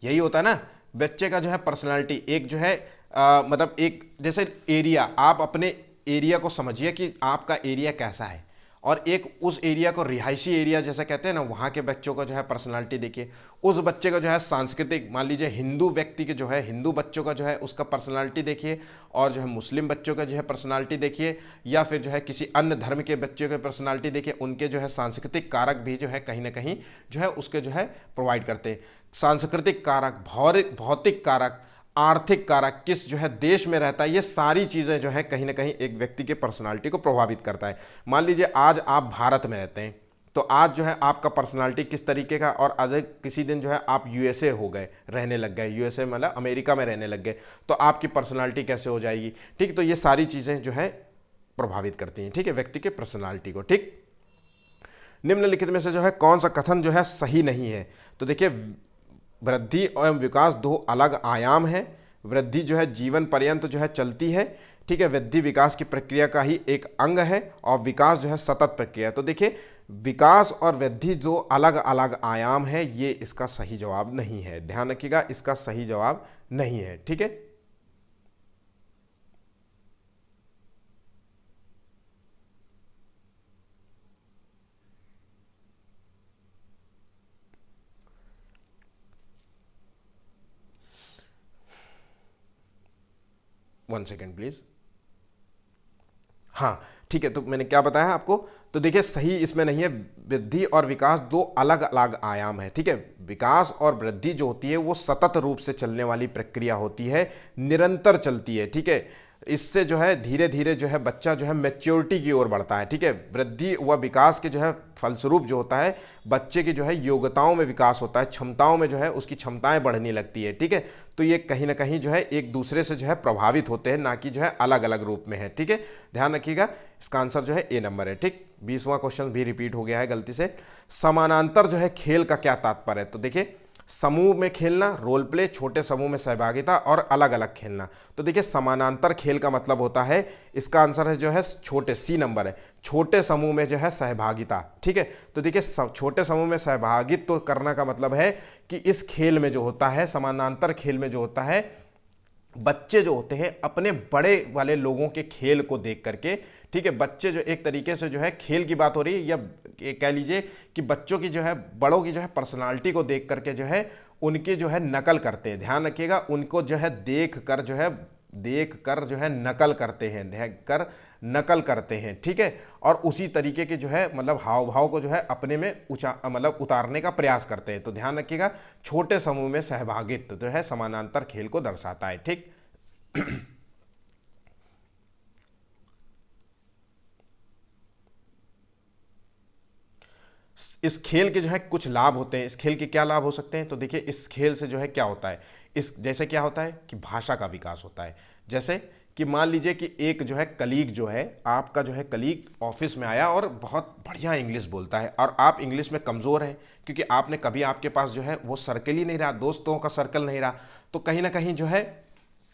यही होता है ना बच्चे का जो है पर्सनालिटी। एक जो है मतलब एक जैसे एरिया, आप अपने एरिया को समझिए कि आपका एरिया कैसा है, और एक उस एरिया को रिहायशी एरिया जैसा कहते हैं ना, वहाँ के बच्चों का जो है पर्सनालिटी देखिए। उस बच्चे का जो है सांस्कृतिक, मान लीजिए हिंदू व्यक्ति के जो है, हिंदू बच्चों का जो है उसका पर्सनालिटी देखिए, और जो है मुस्लिम बच्चों का जो है पर्सनालिटी देखिए, या फिर जो है किसी अन्य धर्म के बच्चों की पर्सनालिटी देखिए। उनके जो है सांस्कृतिक कारक भी जो है कहीं ना कहीं जो है उसके जो है प्रोवाइड करते हैं। सांस्कृतिक कारक, भौतिक कारक, आर्थिक कारक, किस जो है देश में रहता है, ये सारी चीज़ें जो है कहीं ना कहीं एक व्यक्ति के पर्सनालिटी को प्रभावित करता है। मान लीजिए आज आप भारत में रहते हैं, तो आज जो है आपका पर्सनालिटी किस तरीके का, और आज किसी दिन जो है आप यूएसए हो गए, रहने लग गए, यूएसए मतलब अमेरिका में रहने लग गए, तो आपकी पर्सनालिटी कैसे हो जाएगी, ठीक। तो ये सारी चीज़ें जो है प्रभावित करती हैं, ठीक है, व्यक्ति के पर्सनालिटी को, ठीक। निम्नलिखित में से जो है कौन सा कथन जो है सही नहीं है? तो देखिए, वृद्धि एवं विकास दो अलग आयाम है। वृद्धि जो है जीवन पर्यंत जो है चलती है, ठीक है। वृद्धि विकास की प्रक्रिया का ही एक अंग है, और विकास जो है सतत प्रक्रिया है। तो देखिए, विकास और वृद्धि दो अलग अलग आयाम है, ये इसका सही जवाब नहीं है। ध्यान रखिएगा, इसका सही जवाब नहीं है, ठीक है। One second please. हाँ, ठीक है, तो मैंने क्या बताया आपको? तो देखिए, सही इसमें नहीं है। वृद्धि और विकास दो अलग अलग आयाम है, ठीक है। विकास और वृद्धि जो होती है वो सतत रूप से चलने वाली प्रक्रिया होती है, निरंतर चलती है, ठीक है। इससे जो है धीरे धीरे जो है बच्चा जो है मैच्योरिटी की ओर बढ़ता है, ठीक है। वृद्धि व विकास के जो है फलस्वरूप जो होता है, बच्चे की जो है योग्यताओं में विकास होता है, क्षमताओं में जो है उसकी क्षमताएं बढ़ने लगती है, ठीक है। तो ये कहीं ना कहीं जो है एक दूसरे से जो है प्रभावित होते हैं, ना कि जो है अलग अलग रूप में है, ठीक है। ध्यान रखिएगा, इसका आंसर जो है ए नंबर है, ठीक। 20वां क्वेश्चन भी रिपीट हो गया है गलती से। समानांतर जो है खेल का क्या तात्पर्य है? तो देखिए, समूह में खेलना, रोल प्ले, छोटे समूह में सहभागिता, और अलग अलग खेलना। तो देखिए, समानांतर खेल का मतलब होता है, इसका आंसर है जो है छोटे, सी नंबर है, छोटे समूह में जो है सहभागिता, ठीक है। तो देखिए, छोटे समूह में सहभागित्व तो करना का मतलब है कि इस खेल में जो होता है, समानांतर खेल में जो होता है, बच्चे जो होते हैं अपने बड़े वाले लोगों के खेल को देख करके, ठीक है, बच्चे जो एक तरीके से जो है खेल की बात हो रही है, या कह लीजिए कि बच्चों की जो है, बड़ों की जो है पर्सनालिटी को देख करके जो है उनकी जो है नकल करते हैं। ध्यान रखिएगा, उनको जो है देख कर जो है देख कर जो है नकल करते हैं, देख कर नकल करते हैं, ठीक है। और उसी तरीके के जो है मतलब हाव भाव को जो है अपने में मतलब उतारने का प्रयास करते हैं। तो ध्यान रखिएगा, छोटे समूह में सहभागित्व जो है समानांतर खेल को दर्शाता है, ठीक। इस खेल के जो है कुछ लाभ होते हैं। इस खेल के क्या लाभ हो सकते हैं, तो देखिए इस खेल से जो है क्या होता है, इस जैसे क्या होता है कि भाषा का विकास होता है। जैसे कि मान लीजिए कि एक जो है कलीग जो है आपका जो है कलीग ऑफिस में आया और बहुत बढ़िया इंग्लिश बोलता है और आप इंग्लिश में कमज़ोर हैं, क्योंकि आपने कभी आपके पास जो है वो सर्कल ही नहीं रहा, दोस्तों का सर्कल नहीं रहा। तो कहीं ना कहीं जो है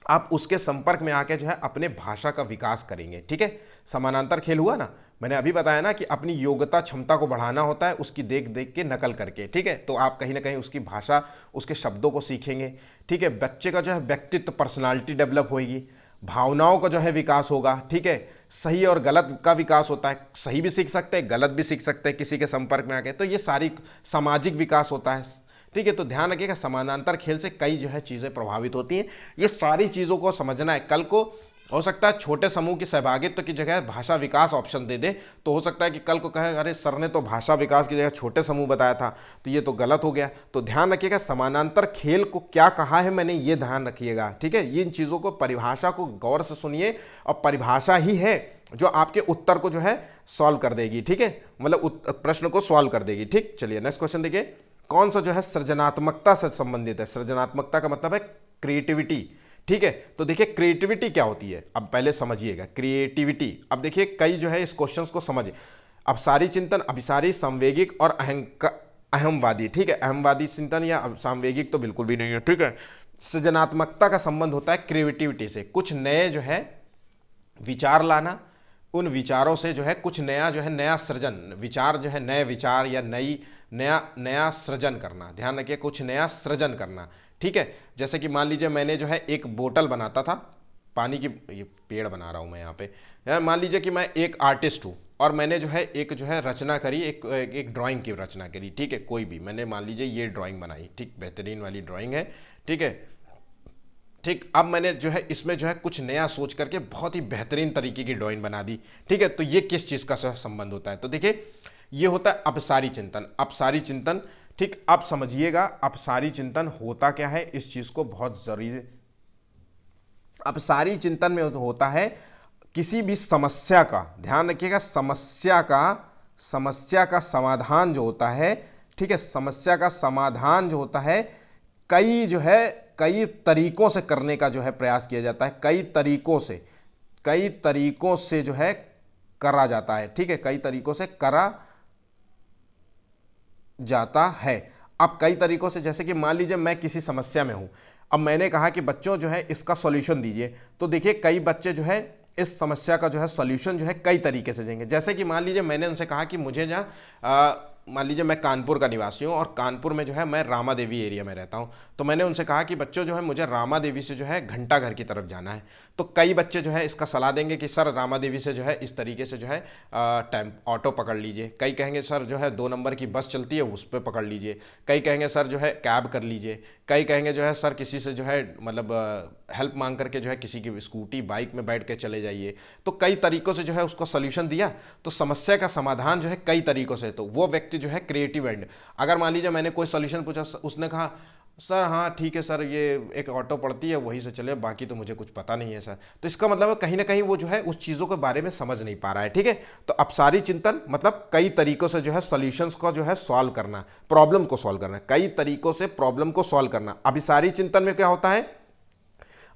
आप उसके संपर्क में आके जो है अपने भाषा का विकास करेंगे, ठीक है। समानांतर खेल हुआ ना, मैंने अभी बताया ना कि अपनी योग्यता क्षमता को बढ़ाना होता है उसकी देख देख के नकल करके, ठीक है। तो आप कहीं ना कहीं उसकी भाषा, उसके शब्दों को सीखेंगे, ठीक है। बच्चे का जो है व्यक्तित्व, पर्सनालिटी डेवलप होगी, भावनाओं का जो है विकास होगा, ठीक है। सही और गलत का विकास होता है, सही भी सीख सकते हैं, गलत भी सीख सकते हैं किसी के संपर्क में आके। तो ये सारी सामाजिक विकास होता है, ठीक है। तो ध्यान रखिएगा, समानांतर खेल से कई जो है चीज़ें प्रभावित होती हैं। ये सारी चीज़ों को समझना है। कल को हो सकता है छोटे समूह की सहभागित्व की जगह भाषा विकास ऑप्शन दे दे, तो हो सकता है कि कल को कहे अरे सर ने तो भाषा विकास की जगह छोटे समूह बताया था, तो ये तो गलत हो गया। तो ध्यान रखिएगा, समानांतर खेल को क्या कहा है मैंने, ये ध्यान रखिएगा, ठीक है। इन चीज़ों को, परिभाषा को गौर से सुनिए, और परिभाषा ही है जो आपके उत्तर को जो है सॉल्व कर देगी, ठीक है, मतलब प्रश्न को सॉल्व कर देगी, ठीक। चलिए नेक्स्ट क्वेश्चन देखिए, कौन सा जो है सृजनात्मकता से संबंधित है। सृजनात्मकता का मतलब है क्रिएटिविटी, ठीक है। तो देखिए क्रिएटिविटी क्या होती है, अब पहले समझिएगा क्रिएटिविटी। अब देखिए कई जो है इस क्वेश्चन को समझे, अपसारी चिंतन, अभिसारी, संवेगिक और अहमवादी, ठीक है। अहमवादी चिंतन या सामवेगिक तो बिल्कुल भी नहीं है, ठीक है। सृजनात्मकता का संबंध होता है क्रिएटिविटी से, कुछ नए जो है विचार लाना, उन विचारों से जो है कुछ नया जो है नया सृजन, विचार जो है नए विचार या नया नया सृजन करना। ध्यान रखिए, कुछ नया सृजन करना, ठीक है। जैसे कि मान लीजिए मैंने जो है एक बोतल बनाता था पानी की, ये पेड़ बना रहा हूँ मैं यहाँ पे, मान लीजिए कि मैं एक आर्टिस्ट हूँ और मैंने जो है एक जो है रचना करी, एक ड्राइंग की रचना करी, ठीक है। कोई भी मैंने मान लीजिए ये ड्राइंग बनाई, ठीक, बेहतरीन वाली ड्राइंग है, ठीक है, ठीक। अब मैंने जो है इसमें जो है कुछ नया सोच करके बहुत ही बेहतरीन तरीके की ड्राइंग बना दी, ठीक है। तो ये किस चीज़ का संबंध होता है, तो देखिए ये होता है अपसारी चिंतन। अपसारी चिंतन, ठीक। अब समझिएगा अपसारी चिंतन होता क्या है, इस चीज़ को बहुत जरूरी। अपसारी चिंतन में होता है किसी भी समस्या का, ध्यान रखिएगा, समस्या का समाधान जो होता है, ठीक है, समस्या का समाधान जो होता है कई तरीकों से करने का जो है प्रयास किया जाता है, कई तरीकों से जो है करा जाता है, ठीक है, कई तरीकों से करा जाता है। अब कई तरीकों से, जैसे कि मान लीजिए मैं किसी समस्या में हूं, अब मैंने कहा कि बच्चों जो है इसका सॉल्यूशन दीजिए, तो देखिए कई बच्चे जो है इस समस्या का जो है सॉल्यूशन जो है कई तरीके से देंगे। जैसे कि मान लीजिए मैंने उनसे कहा कि मुझे जहाँ मान लीजिए मैं कानपुर का निवासी हूँ और कानपुर में जो है मैं रामा देवी एरिया में रहता हूँ, तो मैंने उनसे कहा कि बच्चों जो है मुझे रामा देवी से जो है घंटा घर की तरफ जाना है। तो कई बच्चे जो है इसका सलाह देंगे कि सर रामा देवी से जो है इस तरीके से जो है ऑटो पकड़ लीजिए, कई कहेंगे सर जो है 2 नंबर की बस चलती है उस पर पकड़ लीजिए, कई कहेंगे सर जो है कैब कर लीजिए, कई कहेंगे जो है सर किसी से जो है मतलब हेल्प मांग करके जो है किसी की स्कूटी बाइक में बैठ के चले जाइए। तो कई तरीकों से जो है उसको सोल्यूशन दिया, तो समस्या का समाधान जो है कई तरीकों से, तो वो व्यक्ति जो है क्रिएटिव एंड। अगर मान लीजिए मैंने कोई सोल्यूशन पूछा, उसने कहा सर हाँ ठीक है सर, ये एक ऑटो पड़ती है वहीं से चले, बाकी तो मुझे कुछ पता नहीं है सर, तो इसका मतलब है कहीं ना कहीं वो जो है उस चीज़ों के बारे में समझ नहीं पा रहा है, ठीक है। तो अपसारी चिंतन मतलब कई तरीकों से जो है सॉल्यूशंस को जो है सॉल्व करना, प्रॉब्लम को सॉल्व करना, कई तरीकों से प्रॉब्लम को सॉल्व करना। अभिसारी चिंतन में क्या होता है,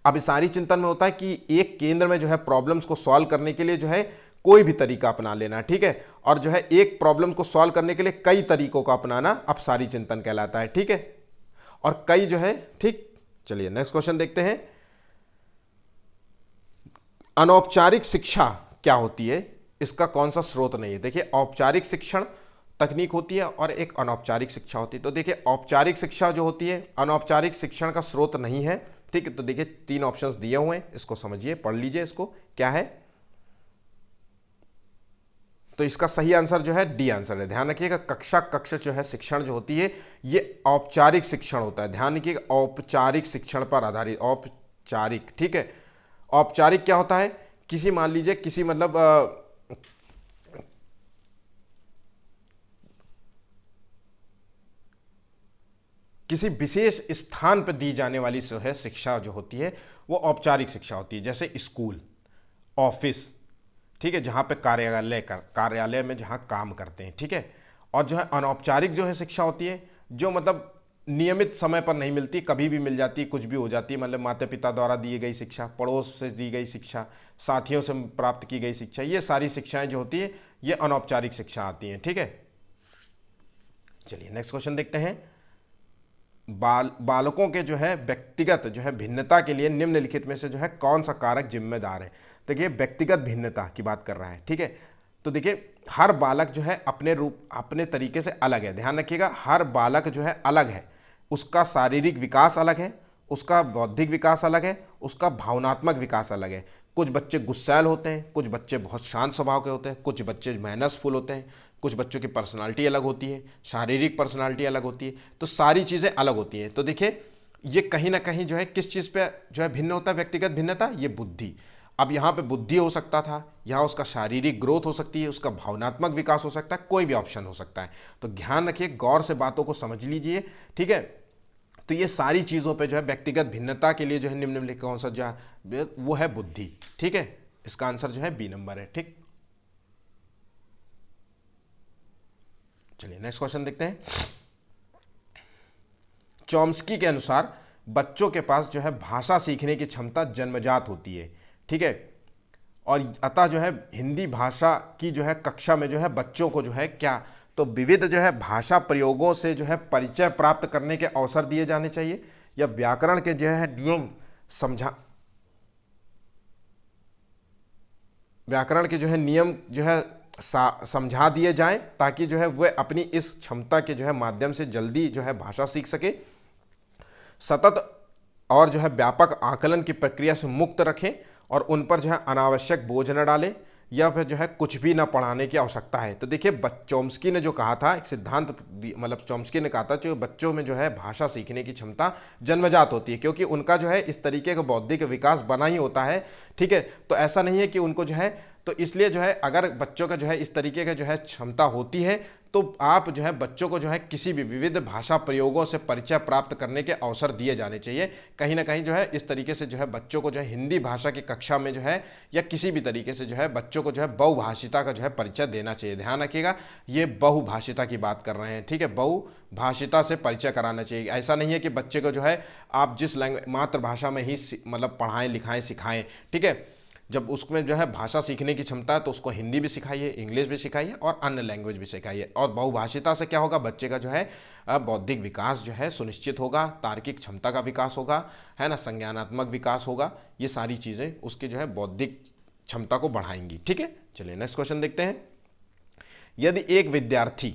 अभिसारी चिंतन में होता है कि एक केंद्र में जो है प्रॉब्लम्स को सॉल्व करने के लिए जो है कोई भी तरीका अपना लेना, ठीक है, और जो है एक प्रॉब्लम को सॉल्व करने के लिए कई तरीकों का अपनाना अपसारी चिंतन कहलाता है, ठीक है, और कई जो है, ठीक। चलिए नेक्स्ट क्वेश्चन देखते हैं, अनौपचारिक शिक्षा क्या होती है, इसका कौन सा स्रोत नहीं है। देखिए औपचारिक शिक्षण तकनीक होती है और एक अनौपचारिक शिक्षा होती है। तो देखिए औपचारिक शिक्षा जो होती है अनौपचारिक शिक्षण का स्रोत नहीं है, ठीक है। तो देखिए 3 ऑप्शंस दिए हुए हैं, इसको समझिए, पढ़ लीजिए इसको क्या है। तो इसका सही आंसर जो है डी आंसर है। ध्यान रखिएगा कक्ष जो है शिक्षण जो होती है ये औपचारिक शिक्षण होता है। ध्यान रखिएगा औपचारिक शिक्षण पर आधारित, औपचारिक, ठीक है, औपचारिक क्या होता है, किसी मान लीजिए किसी मतलब किसी विशेष स्थान पर दी जाने वाली जो है शिक्षा जो होती है वो औपचारिक शिक्षा होती है, जैसे स्कूल, ऑफिस, ठीक है, जहाँ पे कार्यालय में जहाँ काम करते हैं, ठीक है। और जो है अनौपचारिक जो है शिक्षा होती है, जो मतलब नियमित समय पर नहीं मिलती, कभी भी मिल जाती, कुछ भी हो जाती, मतलब माता पिता द्वारा दी गई शिक्षा, पड़ोस से दी गई शिक्षा, साथियों से प्राप्त की गई शिक्षा, ये सारी शिक्षाएं जो होती है ये अनौपचारिक शिक्षा आती हैं, ठीक है। चलिए नेक्स्ट क्वेश्चन देखते हैं। बालकों के जो है व्यक्तिगत जो है भिन्नता के लिए निम्नलिखित में से जो है कौन सा कारक जिम्मेदार है। देखिए व्यक्तिगत भिन्नता की बात कर रहा है, ठीक है। तो देखिए हर बालक जो है अपने तरीके से अलग है, ध्यान रखिएगा, हर बालक जो है अलग है, उसका शारीरिक विकास अलग है, उसका बौद्धिक विकास अलग है, उसका भावनात्मक विकास अलग है। कुछ बच्चे गुस्सैल होते हैं, कुछ बच्चे बहुत शांत स्वभाव के होते हैं, कुछ बच्चे मैनर्सफुल होते हैं, कुछ बच्चों की पर्सनालिटी अलग होती है, शारीरिक पर्सनालिटी अलग होती है, तो सारी चीज़ें अलग होती हैं। तो देखिए ये कहीं ना कहीं जो है किस चीज़ पे जो है भिन्न होता है व्यक्तिगत भिन्नता, ये बुद्धि। अब यहाँ पे बुद्धि हो सकता था, यहाँ उसका शारीरिक ग्रोथ हो सकती है, उसका भावनात्मक विकास हो सकता है, कोई भी ऑप्शन हो सकता है। तो ध्यान रखिए, गौर से बातों को समझ लीजिए, ठीक है। तो ये सारी चीज़ों पे जो है व्यक्तिगत भिन्नता के लिए जो है निम्नलिखित कौन सा जो है वो है बुद्धि, ठीक है। इसका आंसर जो है बी नंबर है, ठीक। चलिए नेक्स्ट क्वेश्चन देखते हैं। चॉम्स्की के अनुसार बच्चों के पास जो है भाषा सीखने की क्षमता जन्मजात होती है, ठीक है। और अतः जो है हिंदी भाषा की जो है कक्षा में जो है बच्चों को जो है क्या, तो विविध जो है भाषा प्रयोगों से जो है परिचय प्राप्त करने के अवसर दिए जाने चाहिए, या व्याकरण के जो है नियम समझा व्याकरण के जो है नियम जो है समझा दिए जाएं, ताकि जो है वह अपनी इस क्षमता के जो है माध्यम से जल्दी जो है भाषा सीख सके। सतत और जो है व्यापक आकलन की प्रक्रिया से मुक्त रखें और उन पर जो है अनावश्यक बोझ न डालें, या फिर जो है कुछ भी ना पढ़ाने की आवश्यकता है। तो देखिए चॉम्स्की ने जो कहा था, एक सिद्धांत मतलब चॉम्स्की ने कहा था जो बच्चों में जो है भाषा सीखने की क्षमता जन्मजात होती है, क्योंकि उनका जो है इस तरीके का बौद्धिक विकास बना ही होता है, ठीक है। तो ऐसा नहीं है कि उनको जो है, तो इसलिए जो है अगर बच्चों का जो है इस तरीके का जो है क्षमता होती है, तो आप जो है बच्चों को जो है किसी भी विविध भाषा प्रयोगों से परिचय प्राप्त करने के अवसर दिए जाने चाहिए। कहीं ना कहीं जो है इस तरीके से जो है बच्चों को जो है हिंदी भाषा की कक्षा में जो है या किसी भी तरीके से जो है बच्चों को जो है बहुभाषिता का जो है परिचय देना चाहिए। ध्यान रखिएगा, ये बहुभाषिता की बात कर रहे हैं, ठीक है, बहुभाषिता से परिचय कराना चाहिए। ऐसा नहीं है कि बच्चे को जो है आप जिस मातृभाषा में ही मतलब पढ़ाएं लिखाएं सिखाएं, ठीक है। जब उसमें जो है भाषा सीखने की क्षमता है तो उसको हिंदी भी सिखाइए, इंग्लिश भी सिखाइए और अन्य लैंग्वेज भी सिखाइए। और बहुभाषिता से क्या होगा, बच्चे का जो है बौद्धिक विकास जो है सुनिश्चित होगा, तार्किक क्षमता का विकास होगा, है ना, संज्ञानात्मक विकास होगा। ये सारी चीज़ें उसके जो है बौद्धिक क्षमता को बढ़ाएंगी, ठीक है। चलिए नेक्स्ट क्वेश्चन देखते हैं। यदि एक विद्यार्थी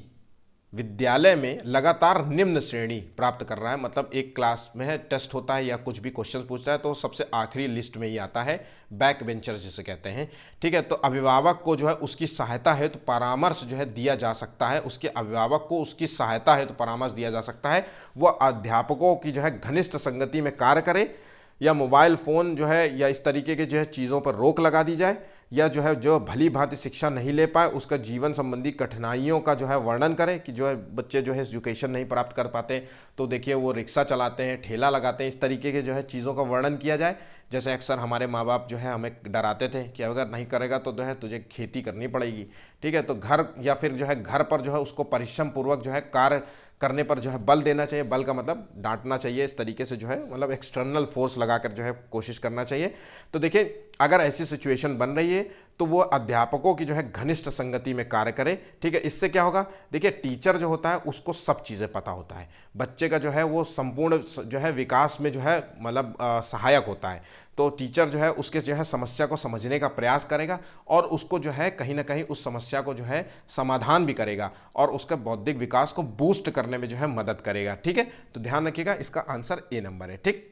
विद्यालय में लगातार निम्न श्रेणी प्राप्त कर रहा है, मतलब एक क्लास में है, टेस्ट होता है या कुछ भी क्वेश्चन पूछता है तो सबसे आखिरी लिस्ट में ही आता है, बैक बेंचर जिसे कहते हैं, ठीक है। तो अभिभावक को जो है उसकी सहायता है तो परामर्श जो है दिया जा सकता है, उसके अभिभावक को उसकी सहायता है तो परामर्श दिया जा सकता है। वह अध्यापकों की जो है घनिष्ठ संगति में कार्य करे, या मोबाइल फ़ोन जो है या इस तरीके के जो है चीज़ों पर रोक लगा दी जाए, या जो है जो भली भांति शिक्षा नहीं ले पाए उसका जीवन संबंधी कठिनाइयों का जो है वर्णन करें, कि जो है बच्चे जो है एजुकेशन नहीं प्राप्त कर पाते तो देखिए वो रिक्शा चलाते हैं, ठेला लगाते हैं, इस तरीके के जो है चीज़ों का वर्णन किया जाए। जैसे अक्सर हमारे माँ बाप जो है हमें डराते थे कि अगर नहीं करेगा तो जो है तुझे खेती करनी पड़ेगी, ठीक है। तो घर या फिर जो है घर पर जो है उसको परिश्रम पूर्वक जो है कार्य करने पर जो है बल देना चाहिए। बल का मतलब डांटना चाहिए, इस तरीके से जो है मतलब एक्सटर्नल फोर्स लगाकर जो है कोशिश करना चाहिए। तो देखिए अगर ऐसी सिचुएशन बन रही है तो वो अध्यापकों की जो है घनिष्ठ संगति में कार्य करे, ठीक है। इससे क्या होगा, देखिए टीचर जो होता है उसको सब चीज़ें पता होता है, बच्चे का जो है वो संपूर्ण जो है विकास में जो है मतलब सहायक होता है। तो टीचर जो है उसके जो है समस्या को समझने का प्रयास करेगा और उसको जो है कहीं ना कहीं उस समस्या को जो है समाधान भी करेगा और उसके बौद्धिक विकास को बूस्ट करने में जो है मदद करेगा, ठीक है। तो ध्यान रखिएगा, इसका आंसर ए नंबर है, ठीक।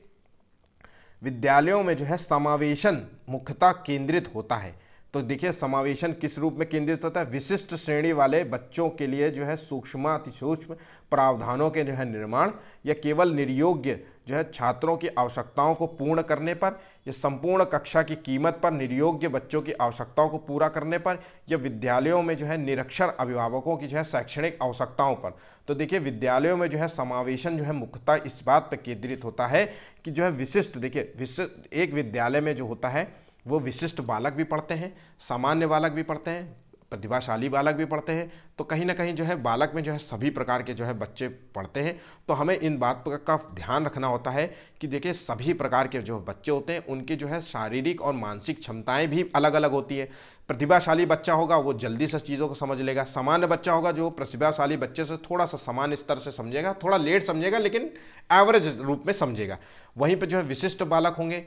विद्यालयों में जो है समावेशन मुख्यतः केंद्रित होता है। तो तो देखिए समावेशन किस रूप में केंद्रित होता है, विशिष्ट श्रेणी वाले बच्चों के लिए जो है सूक्ष्म अति सूक्ष्म प्रावधानों के जो है निर्माण, या केवल निर्योग्य जो है छात्रों की आवश्यकताओं को पूर्ण करने पर, या संपूर्ण कक्षा की कीमत पर निर्योग्य बच्चों की आवश्यकताओं को पूरा करने पर, या विद्यालयों में जो है निरक्षर अभिभावकों की जो है शैक्षणिक आवश्यकताओं पर। तो देखिए विद्यालयों में जो है समावेशन जो है मुख्यतः इस बात पर केंद्रित होता है कि जो है विशिष्ट, देखिए विशिष्ट एक विद्यालय में जो होता है वो विशिष्ट बालक भी पढ़ते हैं, सामान्य बालक भी पढ़ते हैं, प्रतिभाशाली बालक भी पढ़ते हैं। तो कहीं ना कहीं जो है बालक में जो है सभी प्रकार के जो है बच्चे पढ़ते हैं। तो हमें इन बात का ध्यान रखना होता है कि देखिए सभी प्रकार के जो बच्चे होते हैं उनकी जो है शारीरिक और मानसिक क्षमताएं भी अलग अलग होती है। प्रतिभाशाली बच्चा होगा वो जल्दी से चीज़ों को समझ लेगा, सामान्य बच्चा होगा जो प्रतिभाशाली बच्चे से थोड़ा सा सामान्य स्तर से समझेगा, थोड़ा लेट समझेगा लेकिन एवरेज रूप में समझेगा। वहीं पर जो है विशिष्ट बालक होंगे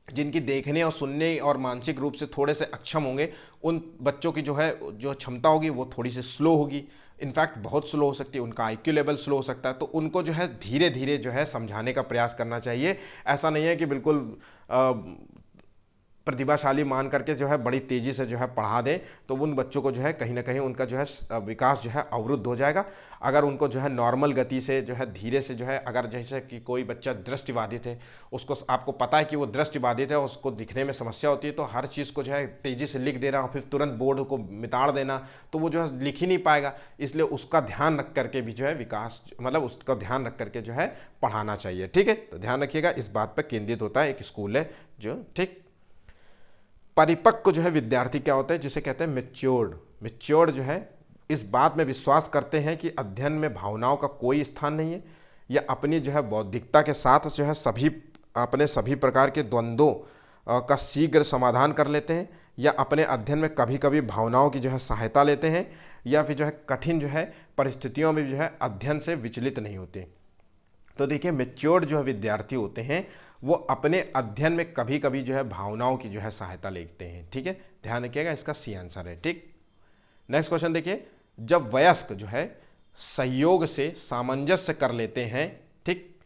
जिनकी देखने और सुनने और मानसिक रूप से थोड़े से अक्षम होंगे, उन बच्चों की जो है जो क्षमता होगी वो थोड़ी सी स्लो होगी, इनफैक्ट बहुत स्लो हो सकती है, उनका आईक्यू लेवल स्लो हो सकता है। तो उनको जो है धीरे धीरे जो है समझाने का प्रयास करना चाहिए। ऐसा नहीं है कि बिल्कुल प्रतिभाशाली मान करके जो है बड़ी तेज़ी से जो है पढ़ा दें, तो उन बच्चों को जो है कहीं ना कहीं उनका जो है विकास जो है अवरुद्ध हो जाएगा। अगर उनको जो है नॉर्मल गति से जो है धीरे से जो है, अगर जैसे कि कोई बच्चा दृष्टिबाधित है, उसको आपको पता है कि वो दृष्टिबाधित है, उसको दिखने में समस्या होती है, तो हर चीज़ को जो है तेज़ी से लिख देना और फिर तुरंत बोर्ड को मिटाड़ देना, तो वो जो है लिख ही नहीं पाएगा। इसलिए उसका ध्यान रख करके भी जो है विकास, मतलब उसका ध्यान रख करके जो है पढ़ाना चाहिए। ठीक है, तो ध्यान रखिएगा, इस बात पर केंद्रित होता है एक स्कूल है जो। ठीक, परिपक्व जो है विद्यार्थी क्या होता है, जिसे कहते हैं मेच्योर्ड। मेच्योर्ड जो है इस बात में विश्वास करते हैं कि अध्ययन में भावनाओं का कोई स्थान नहीं है, या अपनी जो है बौद्धिकता के साथ जो है अपने सभी प्रकार के द्वंद्वों का शीघ्र समाधान कर लेते हैं, या अपने अध्ययन में कभी कभी भावनाओं की जो है सहायता लेते हैं, या फिर जो है कठिन जो है परिस्थितियों में जो है अध्ययन से विचलित नहीं होते। तो देखिए मेच्योर्ड जो है विद्यार्थी होते हैं वो अपने अध्ययन में कभी कभी जो है भावनाओं की जो है सहायता लेते हैं। ठीक है, ध्यान रखिएगा, इसका सी आंसर है। ठीक, नेक्स्ट क्वेश्चन देखिए, जब वयस्क जो है सहयोग से सामंजस्य कर लेते हैं, ठीक,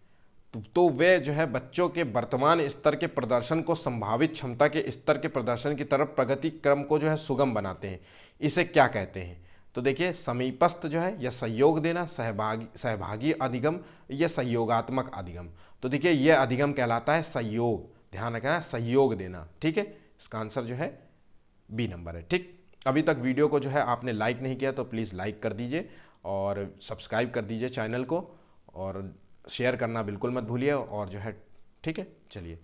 तो वे जो है बच्चों के वर्तमान स्तर के प्रदर्शन को संभावित क्षमता के स्तर के प्रदर्शन की तरफ प्रगति क्रम को जो है सुगम बनाते हैं। इसे क्या कहते हैं? तो देखिए समीपस्थ जो है, या सहयोग देना, सहभागी अधिगम, या सहयोगात्मक अधिगम। तो देखिए ये अधिगम कहलाता है सहयोग, ध्यान रखना, सहयोग देना। ठीक है, इसका आंसर जो है बी नंबर है। ठीक, अभी तक वीडियो को जो है आपने लाइक नहीं किया तो प्लीज़ लाइक कर दीजिए और सब्सक्राइब कर दीजिए चैनल को, और शेयर करना बिल्कुल मत भूलिए। और जो है ठीक है, चलिए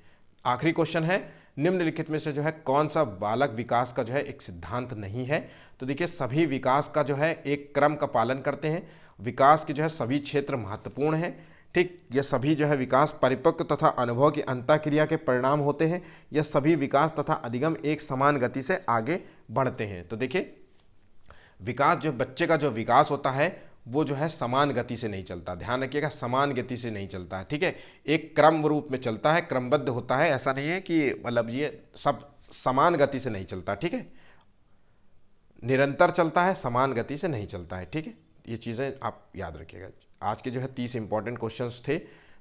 आखिरी क्वेश्चन है, निम्नलिखित में से जो है कौन सा बालक विकास का जो है एक सिद्धांत नहीं है? तो देखिए सभी विकास का जो है एक क्रम का पालन करते हैं, विकास के जो है सभी क्षेत्र महत्वपूर्ण हैं। ठीक, ये सभी जो है विकास परिपक्व तथा अनुभव की अंतःक्रिया के परिणाम होते हैं। यह सभी विकास तथा अधिगम एक समान गति से आगे बढ़ते हैं। तो देखिए विकास, जो बच्चे का जो विकास होता है वो जो है समान गति से नहीं चलता, ध्यान रखिएगा, समान गति से नहीं चलता है। ठीक है, एक क्रम रूप में चलता है, क्रमबद्ध होता है। ऐसा नहीं है कि मतलब ये सब समान गति से नहीं चलता। ठीक है, निरंतर चलता है, समान गति से नहीं चलता है। ठीक है, ये चीज़ें आप याद रखिएगा। आज के जो है 30 इंपॉर्टेंट क्वेश्चंस थे।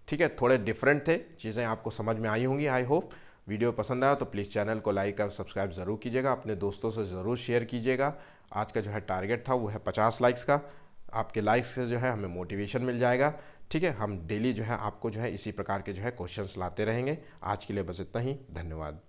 ठीक है, थोड़े डिफरेंट थे, चीज़ें आपको समझ में आई होंगी। आई होप वीडियो पसंद आया तो प्लीज़ चैनल को लाइक और सब्सक्राइब ज़रूर कीजिएगा, अपने दोस्तों से ज़रूर शेयर कीजिएगा। आज का जो है टारगेट था वो है 50 लाइक्स का। आपके लाइक्स से जो है हमें मोटिवेशन मिल जाएगा। ठीक है, हम डेली जो है आपको जो है इसी प्रकार के जो है क्वेश्चंस लाते रहेंगे। आज के लिए बस इतना ही, धन्यवाद।